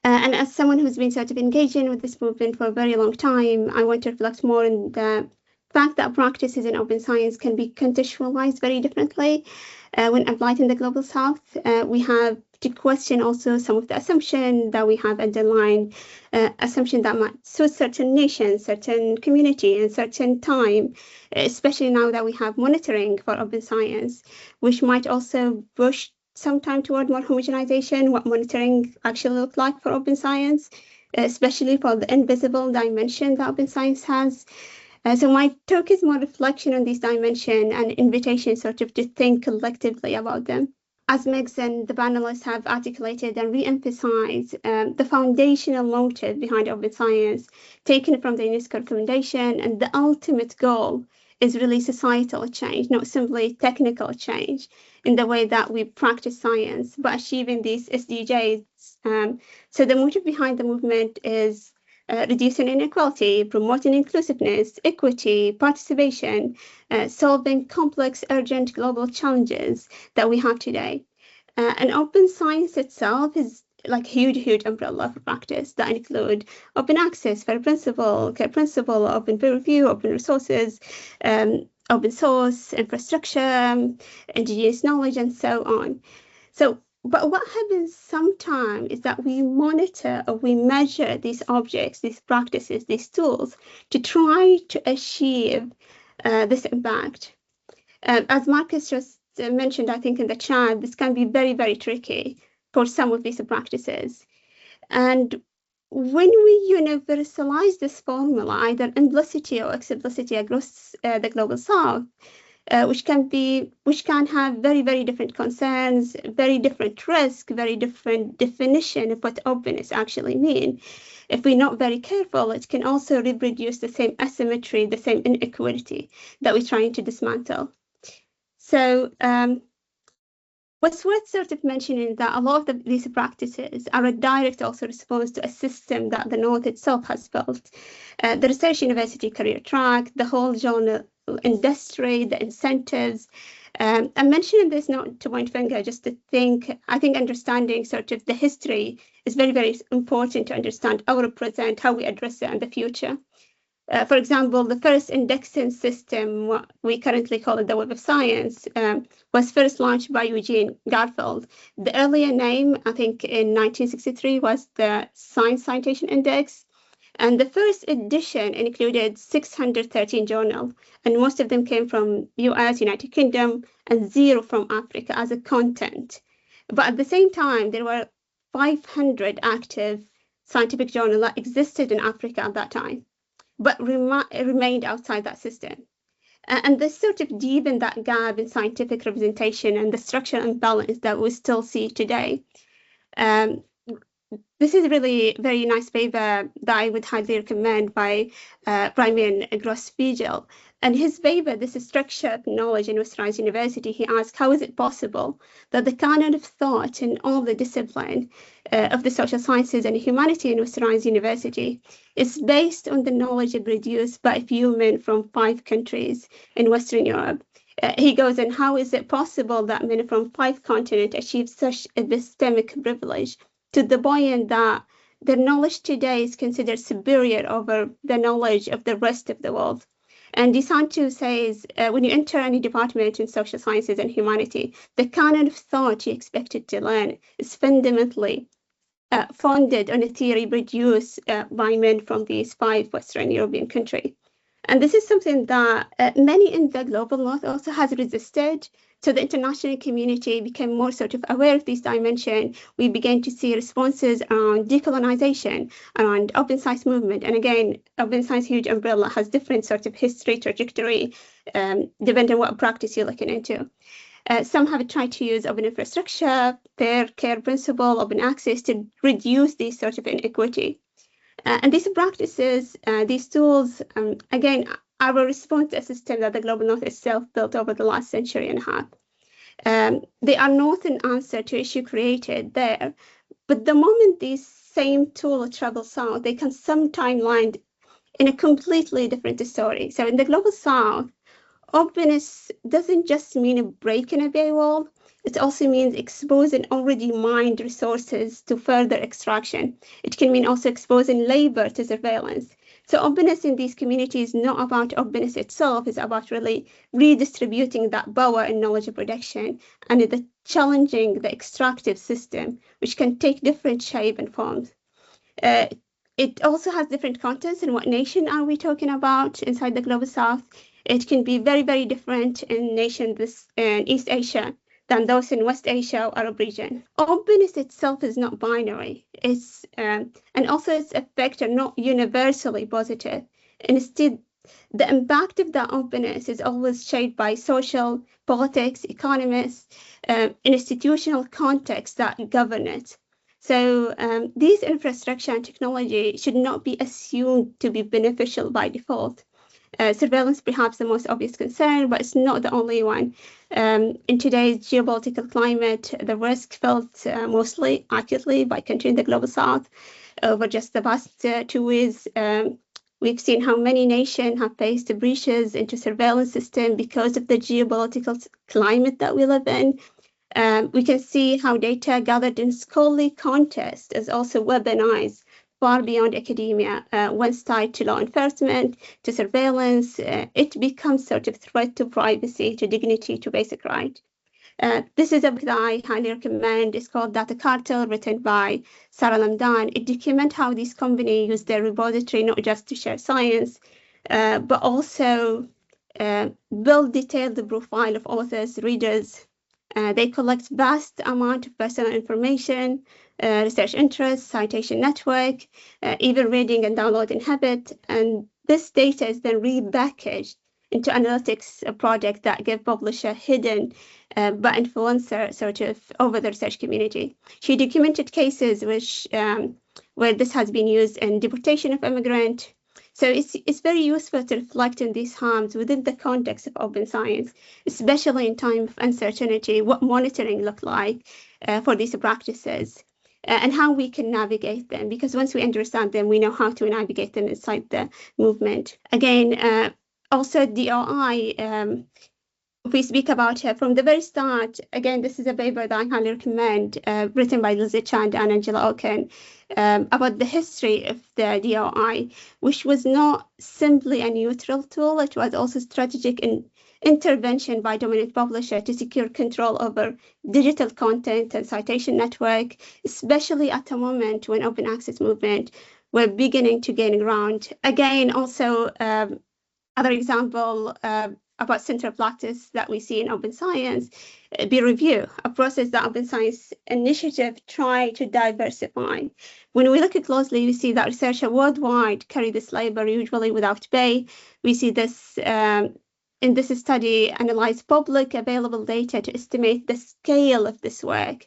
And as someone who's been sort of engaging with this movement for a very long time, I want to reflect more on the fact that practices in open science can be contextualized very differently when applied in the global south. We have to question also some of the assumptions that we have underlined, assumption that might suit certain nations, certain community, and certain time, especially now that we have monitoring for open science, which might also push sometime toward more homogenization, what monitoring actually looks like for open science, especially for the invisible dimension that open science has. So my talk is more reflection on this dimension and invitation sort of to think collectively about them. As Megs and the panelists have articulated and re-emphasized, the foundational motive behind open science taken from the UNESCO recommendation and the ultimate goal is really societal change, not simply technical change in the way that we practice science, but achieving these SDGs. So the motive behind the movement is reducing inequality, promoting inclusiveness, equity, participation, solving complex, urgent global challenges that we have today. And open science itself is like a huge umbrella for practice that include open access, fair principle, open peer review, open resources, open source, infrastructure, indigenous knowledge, and so on. So, but what happens sometimes is that we monitor or we measure these objects, these practices, these tools to try to achieve this impact. As Marcus just mentioned, I think in the chat, this can be very, very tricky for some of these practices. And when we universalize this formula, either implicitly or explicitly across the global south, which can have very, very different concerns, very different risk, very different definition of what openness actually mean. If we're not very careful, it can also reproduce the same asymmetry, the same inequity that we're trying to dismantle. So what's worth sort of mentioning that a lot of these practices are a direct also response to a system that the North itself has built. The research university career track, the whole journal industry, the incentives. I'm mentioning this not to point finger, just to think, I think understanding sort of the history is very, very important to understand our present, how we address it in the future. For example, the first indexing system, what we currently call it the Web of Science, was first launched by Eugene Garfield. The earlier name, I think in 1963, was the Science Citation Index. And the first edition included 613 journals, and most of them came from US, United Kingdom, and 0 from Africa as a content. But at the same time, there were 500 active scientific journals that existed in Africa at that time, but remained outside that system. And this sort of deepened that gap in scientific representation and the structural imbalance that we still see today. this is really very nice paper that I would highly recommend by Brian Gross-Spiegel. And his paper, this is Structured Knowledge in Enshrines University, he asked, how is it possible that the canon of thought in all the discipline of the social sciences and humanity in Enshrines University is based on the knowledge produced by a few men from 5 countries in Western Europe? He goes, and how is it possible that men from 5 continents achieve such epistemic privilege to the point that their knowledge today is considered superior over the knowledge of the rest of the world? And DeSanto says, when you enter any department in social sciences and humanity, the canon of thought you're expected to learn is fundamentally founded on a theory produced by men from these 5 Western European countries. And this is something that many in the global north also has resisted. So the international community became more sort of aware of this dimension. We began to see responses around decolonization, around open science movement. And again, open science huge umbrella has different sorts of history, trajectory, depending on what practice you're looking into. Some have tried to use open infrastructure, fair care principle, open access to reduce this sort of inequity. And these practices, these tools, again, are a response to a system that the global north itself built over the last century and a half. They are not an answer to issue created there, but the moment these same tools travel south, they can sometimes land in a completely different story. So in the global south, openness doesn't just mean breaking a paywall. It also means exposing already mined resources to further extraction. It can mean also exposing labor to surveillance. So openness in these communities is not about openness itself, it's about really redistributing that power and knowledge production and challenging the extractive system, which can take different shape and forms. It also has different contexts. In what nation are we talking about inside the global south? It can be very, very different in nations in East Asia than those in West Asia or Arab region. Openness itself is not binary. It's and also its effects are not universally positive. Instead, the impact of that openness is always shaped by social, politics, economics, institutional contexts that govern it. So these infrastructure and technology should not be assumed to be beneficial by default. Surveillance perhaps the most obvious concern, but it's not the only one. In today's geopolitical climate, the risk felt mostly acutely by countries in the global south. Over just the past 2 years, we've seen how many nations have faced breaches into surveillance system because of the geopolitical climate that we live in. We can see how data gathered in scholarly contests is also weaponized far beyond academia. Once tied to law enforcement, to surveillance, it becomes sort of threat to privacy, to dignity, to basic right. This is a book that I highly recommend. It's called Data Cartel, written by Sarah Lamdan. It documents how these companies use their repository not just to share science, but also build detailed profile of authors, readers. They collect vast amount of personal information, research interests, citation network, even reading and downloading habit. And this data is then repackaged into analytics project that give publisher hidden but influencer sort of over the research community. She documented cases where this has been used in deportation of immigrants. So it's very useful to reflect on these harms within the context of open science, especially in time of uncertainty, what monitoring look like for these practices and how we can navigate them. Because once we understand them, we know how to navigate them inside the movement. Again, also DOI, we speak about from the very start. Again, this is a paper that I highly recommend, written by Lizzie Chand and Angela Oken, about the history of the DOI, which was not simply a neutral tool. It was also strategic intervention by dominant publisher to secure control over digital content and citation network, especially at a moment when open access movement were beginning to gain ground. Again, also other example about central practice that we see in open science, peer review, a process that Open Science Initiative try to diversify. When we look closely, we see that researchers worldwide carry this labor usually without pay. We see this in this study, analyze public available data to estimate the scale of this work.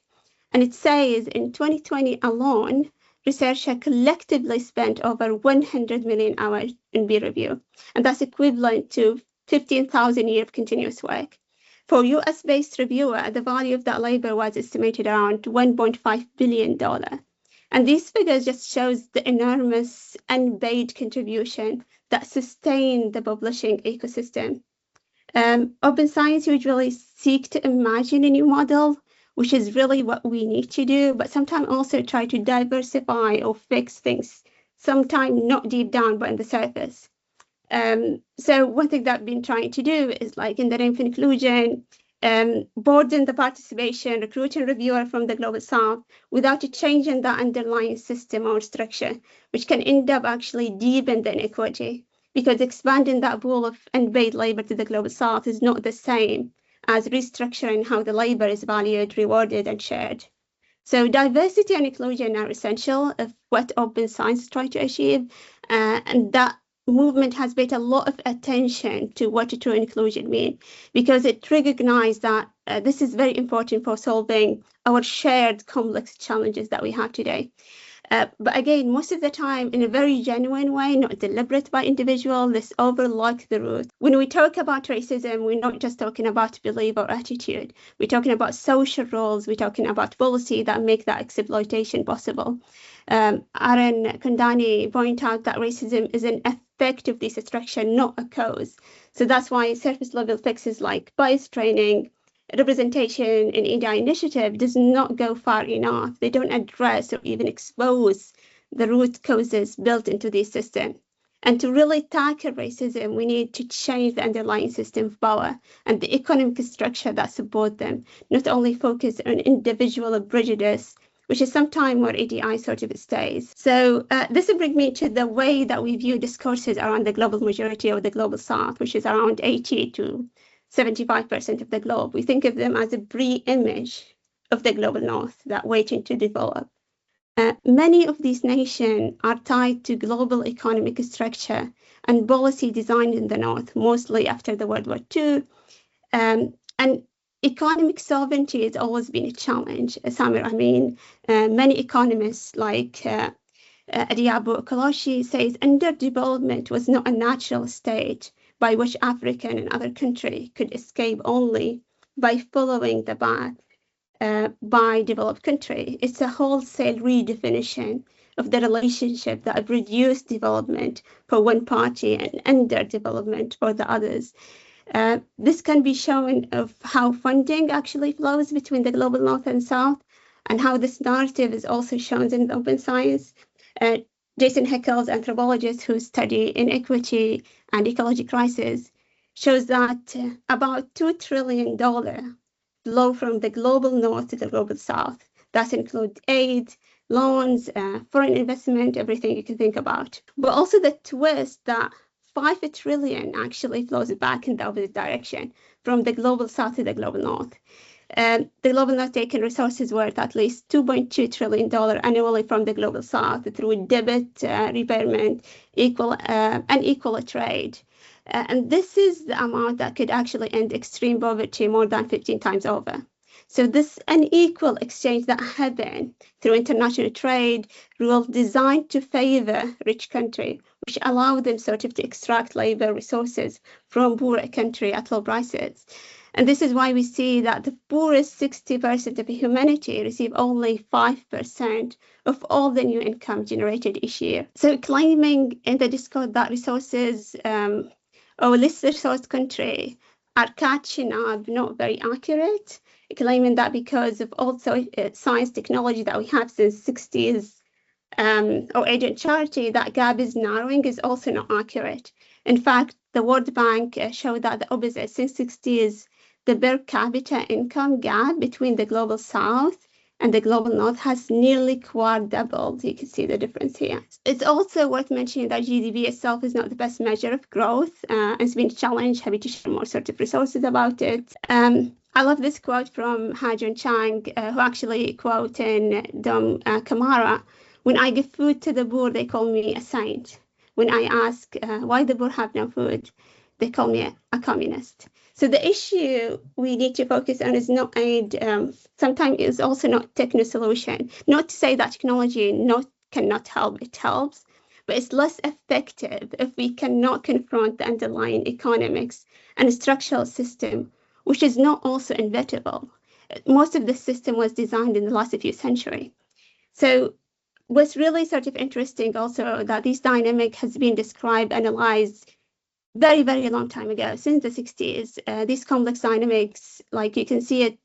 And it says in 2020 alone, researchers collectively spent over 100 million hours in peer review, and that's equivalent to 15,000 years of continuous work. For US-based reviewer, the value of that labor was estimated around $1.5 billion. And these figures just shows the enormous unpaid contribution that sustain the publishing ecosystem. Open science usually seek to imagine a new model, which is really what we need to do, but sometimes also try to diversify or fix things, sometimes not deep down, but on the surface. So one thing that I've been trying to do is, like, in the name of inclusion, broaden the participation, recruiting reviewer from the Global South without changing the underlying system or structure, which can end up actually deepen the inequity, because expanding that pool of unpaid labor to the Global South is not the same as restructuring how the labor is valued, rewarded, and shared. So diversity and inclusion are essential of what open science try to achieve, and that movement has paid a lot of attention to what true inclusion means, because it recognizes that this is very important for solving our shared complex challenges that we have today. But again, most of the time, in a very genuine way, not deliberate by individual, this overlook the root. When we talk about racism, we're not just talking about belief or attitude. We're talking about social roles. We're talking about policy that make that exploitation possible. Aaron Kondani point out that racism is an effect of this extraction, not a cause. So that's why surface level fixes like bias training, representation in EDI initiative does not go far enough. They don't address or even expose the root causes built into this system. And to really tackle racism, we need to change the underlying system of power and the economic structure that support them, not only focus on individual prejudice, which is sometimes where EDI sort of stays. So this brings me to the way that we view discourses around the global majority or the Global South, which is around 80 to 75% of the globe. We think of them as a pre-image of the Global North that waiting to develop. Many of these nations are tied to global economic structure and policy designed in the North, mostly after the World War II. And economic sovereignty has always been a challenge. Samir Amin, many economists like Adiabo Kalashi says underdevelopment was not a natural state by which African and other countries could escape only by following the path by developed country. It's a wholesale redefinition of the relationship that produced development for one party and underdevelopment for the others. This can be shown of how funding actually flows between the Global North and South, and how this narrative is also shown in open science. Jason Hickel's anthropologist who study inequity and ecology crisis shows that about $2 trillion flow from the Global North to the Global South. That includes aid, loans, foreign investment, everything you can think about. But also the twist that $5 trillion actually flows back in the opposite direction, from the Global South to the Global North. The Global North taken resources worth at least $2.2 trillion annually from the Global South through debt repayment, unequal trade. And this is the amount that could actually end extreme poverty more than 15 times over. So this unequal exchange that happened through international trade, rules designed to favor rich country, which allow them sort of to extract labor resources from poorer country at low prices. And this is why we see that the poorest 60% of humanity receive only 5% of all the new income generated each year. So claiming in the discourse that resources or less resource country are catching up, not very accurate. Claiming that because of also science technology that we have since 60s or agent charity, that gap is narrowing is also not accurate. In fact, the World Bank showed that the opposite since 60s, the per capita income gap between the Global South and the Global North has nearly quadrupled. You can see the difference here. It's also worth mentioning that GDP itself is not the best measure of growth. It's been challenged. Happy to share more sort of resources about it. I love this quote from Ha-Joon Chang, who actually quote in Dom Kamara, "When I give food to the poor, they call me a saint. When I ask why the poor have no food, they call me a communist." So the issue we need to focus on is not aid, sometimes it's also not techno solution. Not to say that technology not cannot help, it helps, but it's less effective if we cannot confront the underlying economics and structural system, which is not also inevitable. Most of the system was designed in the last few centuries. So what's really sort of interesting also that this dynamic has been described, analyzed very, very long time ago, since the 60s. These complex dynamics, like you can see it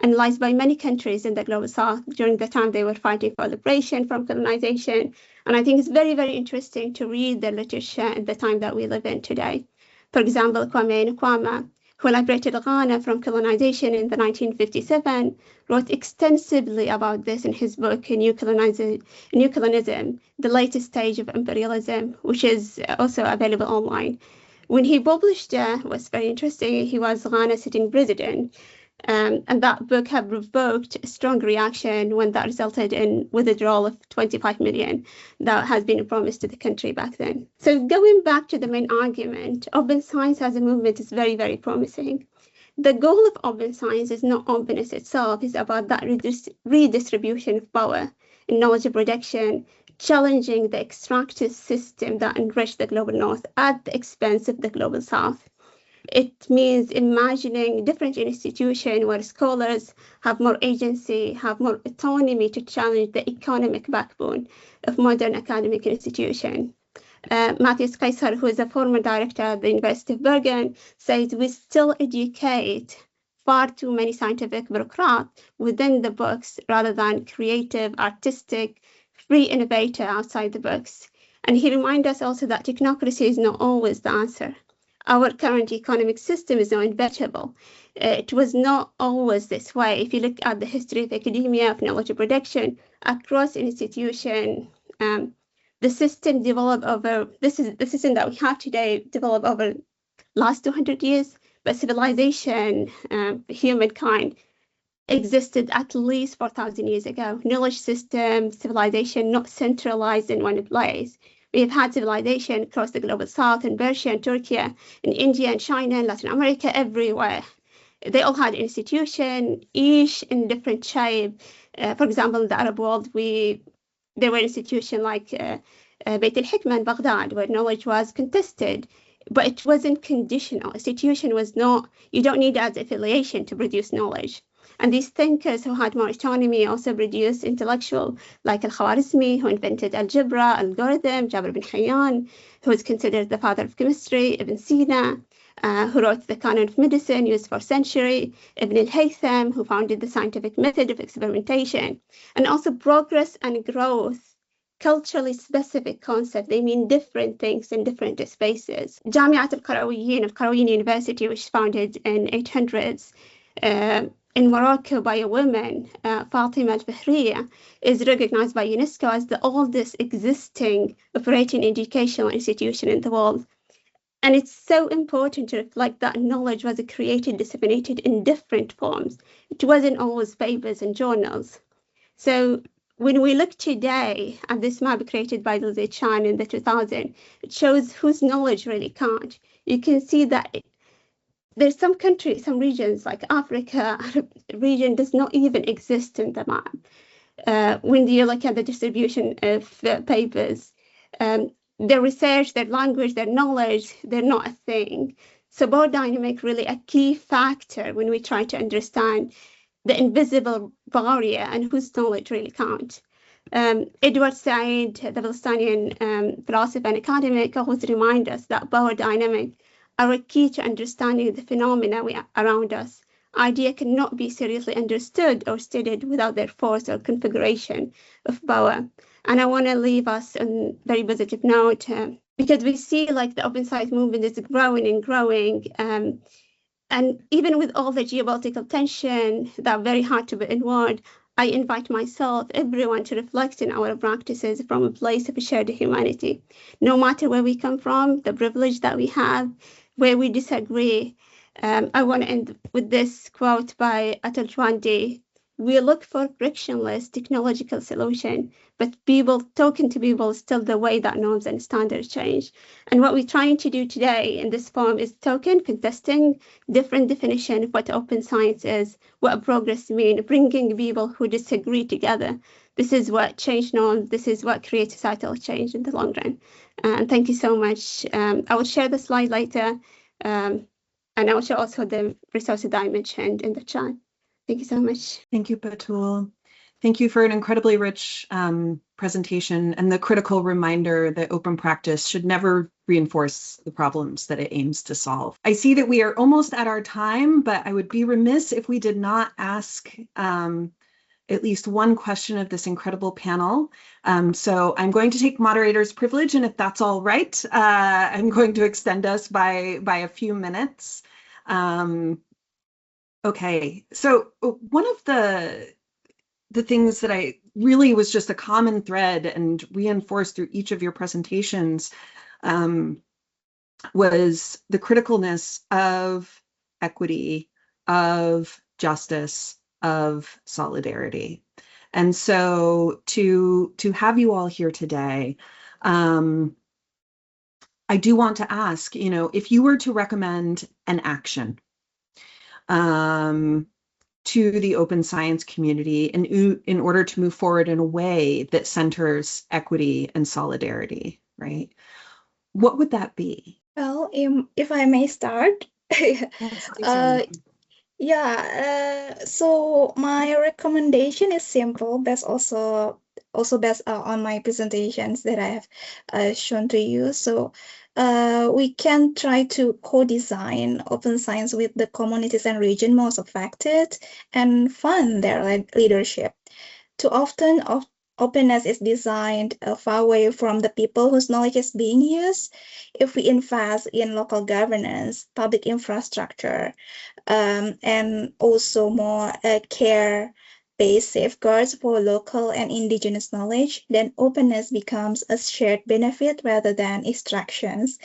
analyzed by many countries in the global south during the time they were fighting for liberation from colonization. And I think it's very, very interesting to read the literature at the time that we live in today. For example, Kwame Nkrumah, who liberated Ghana from colonization in the 1957, wrote extensively about this in his book, New Colonism, The Latest Stage of Imperialism, which is also available online. When he published it was very interesting. He was Ghana's sitting president, and that book had provoked a strong reaction when that resulted in withdrawal of 25 million that has been promised to the country back then. So going back to the main argument, open science as a movement is very, very promising. The goal of open science is not openness itself, it's about that redistribution of power and knowledge production, challenging the extractive system that enriched the global north at the expense of the global south. It means imagining different institutions where scholars have more agency, have more autonomy to challenge the economic backbone of modern academic institutions. Matthias Kaiser, who is a former director at the University of Bergen, says we still educate far too many scientific bureaucrats within the books rather than creative, artistic, free innovator outside the books. And he reminds us also that technocracy is not always the answer. Our current economic system is not inevitable. It was not always this way. If you look at the history of academia, of knowledge production, across institutions, the system developed over, the system that we have today developed over last 200 years, but civilization, humankind, existed at least 4,000 years ago. Knowledge system, civilization, not centralized in one place. We have had civilization across the global south, in Persia and Turkey, in India and China, and Latin America, everywhere. They all had institutions, each in different shape. For example, in the Arab world, there were institutions like Beit al-Hikmah in Baghdad, where knowledge was contested, but it wasn't conditional. Institution was not, you don't need as affiliation to produce knowledge. And these thinkers who had more autonomy also produced intellectuals like Al-Khwarizmi, who invented algebra, algorithm, Jabir bin Hayyan, who is considered the father of chemistry, Ibn Sina, who wrote the canon of medicine used for centuries, Ibn al-Haytham, who founded the scientific method of experimentation. And also progress and growth, culturally specific concept. They mean different things in different spaces. Jamiat al-Qarawiyyin of Qarawiyyin University, which was founded in 800s, in Morocco by a woman, Fatima al-Fahriya, is recognized by UNESCO as the oldest existing operating educational institution in the world. And it's so important to reflect that knowledge was created, disseminated in different forms. It wasn't always papers and journals. So when we look today at this map created by Liu Chan in the 2000, it shows whose knowledge really counts. You can see that there's some countries, some regions like Africa, Arab region does not even exist in the map. When you look at the distribution of papers, their research, their language, their knowledge, they're not a thing. So power dynamic really a key factor when we try to understand the invisible barrier and whose knowledge really counts. Edward Said, the Palestinian philosopher and academic, always reminds us that power dynamic are a key to understanding the phenomena around us. Idea cannot be seriously understood or studied without their force or configuration of power. And I want to leave us on a very positive note because we see like the open science movement is growing and growing. And even with all the geopolitical tension that are very hard to be inward, I invite myself, everyone to reflect in our practices from a place of shared humanity. No matter where we come from, the privilege that we have, where we disagree. I want to end with this quote by Atal Gawande. We look for frictionless technological solution, but people talking to people is still the way that norms and standards change. And what we're trying to do today in this forum is contesting different definition of what open science is, what progress means, bringing people who disagree together this is what change norms, this is what creates societal change in the long run. And thank you so much. I will share the slide later, and I will share also the resources that I mentioned in the chat. Thank you so much. Thank you, Batul. Thank you for an incredibly rich presentation and the critical reminder that open practice should never reinforce the problems that it aims to solve. I see that we are almost at our time, but I would be remiss if we did not ask at least one question of this incredible panel. So I'm going to take moderator's privilege, and if that's all right, I'm going to extend us by a few minutes. Okay, so one of the things that I really was just a common thread and reinforced through each of your presentations was the criticalness of equity, of justice, of solidarity. And so to have you all here today, I do want to ask, if you were to recommend an action to the open science community in order to move forward in a way that centers equity and solidarity, right? What would that be? Well, if I may start. Yes, So my recommendation is simple, based on my presentations that I have shown to you. So we can try to co-design open science with the communities and region most affected and fund their leadership. Too often, openness is designed far away from the people whose knowledge is being used. If we invest in local governance, public infrastructure, and also more care-based safeguards for local and indigenous knowledge, then openness becomes a shared benefit rather than extractions.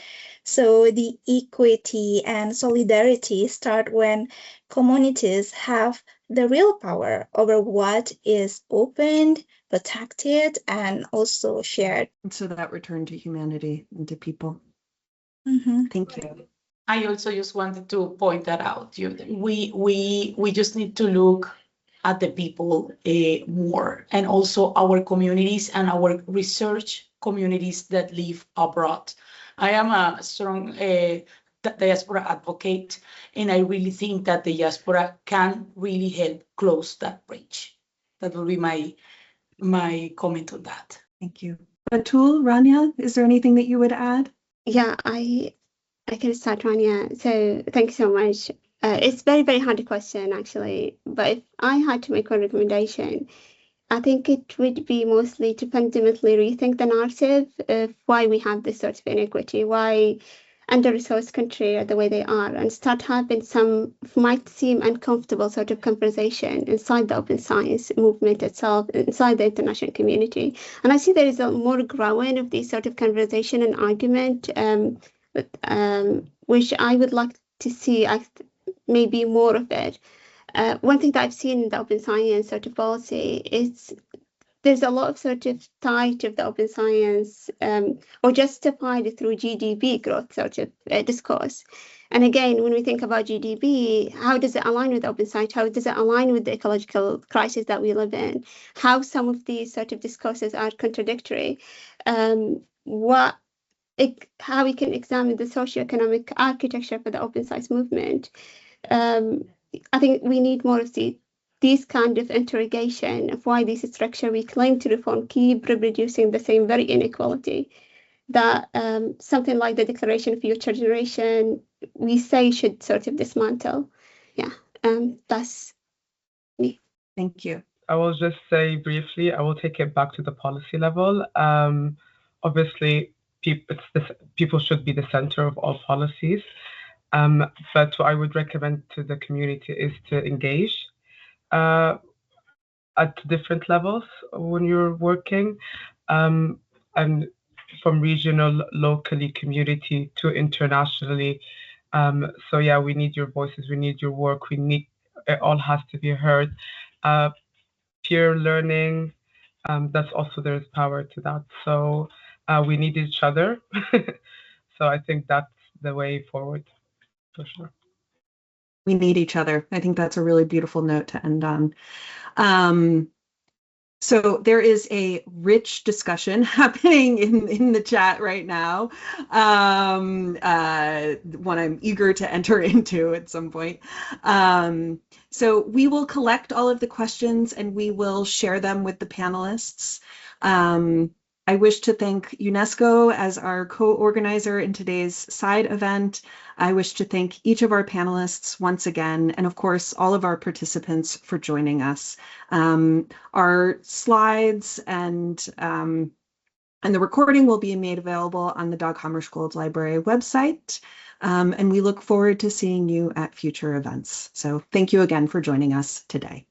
So the equity and solidarity start when communities have the real power over what is opened, protected, and also shared. And so that return to humanity and to people. Thank you. I also just wanted to point that out. We just need to look at the people more, and also our communities and our research communities that live abroad. I am a strong diaspora advocate, and I really think that the diaspora can really help close that bridge. That will be my comment on that. Thank you. Batul, Rania, is there anything that you would add? Yeah, I can start, Rania. So thank you so much. It's very, very hard question, actually. But if I had to make a recommendation, I think it would be mostly to fundamentally rethink the narrative of why we have this sort of inequity, why under-resourced countries are the way they are, and start having some might seem uncomfortable sort of conversation inside the open science movement itself, inside the international community. And I see there is a more growing of this sort of conversation and argument, which I would like to see maybe more of it. One thing that I've seen in the open science sort of policy is there's a lot of sort of tied to the open science or justified through GDP growth sort of discourse. And again, when we think about GDP, how does it align with open science? How does it align with the ecological crisis that we live in? How some of these sort of discourses are contradictory? How we can examine the socioeconomic architecture for the open science movement. I think we need more of these kind of interrogation of why this structure we claim to reform keep reproducing the same very inequality that something like the Declaration of Future Generation we say should sort of dismantle. Yeah, that's me. Thank you. I will just say briefly, I will take it back to the policy level. Obviously, people should be the center of all policies. But what I would recommend to the community is to engage at different levels when you're working, and from regional, locally, community to internationally. So yeah, we need your voices, we need your work, it all has to be heard. Peer learning, that's also, there's power to that. So we need each other. So I think that's the way forward, for sure. We need each other. I think that's a really beautiful note to end on. So there is a rich discussion happening in the chat right now, one I'm eager to enter into at some point. So we will collect all of the questions and we will share them with the panelists. I wish to thank UNESCO as our co-organizer in today's side event. I wish to thank each of our panelists once again, and of course, all of our participants for joining us. Our slides and the recording will be made available on the Dag Hammarskjöld Library website. And we look forward to seeing you at future events. So thank you again for joining us today.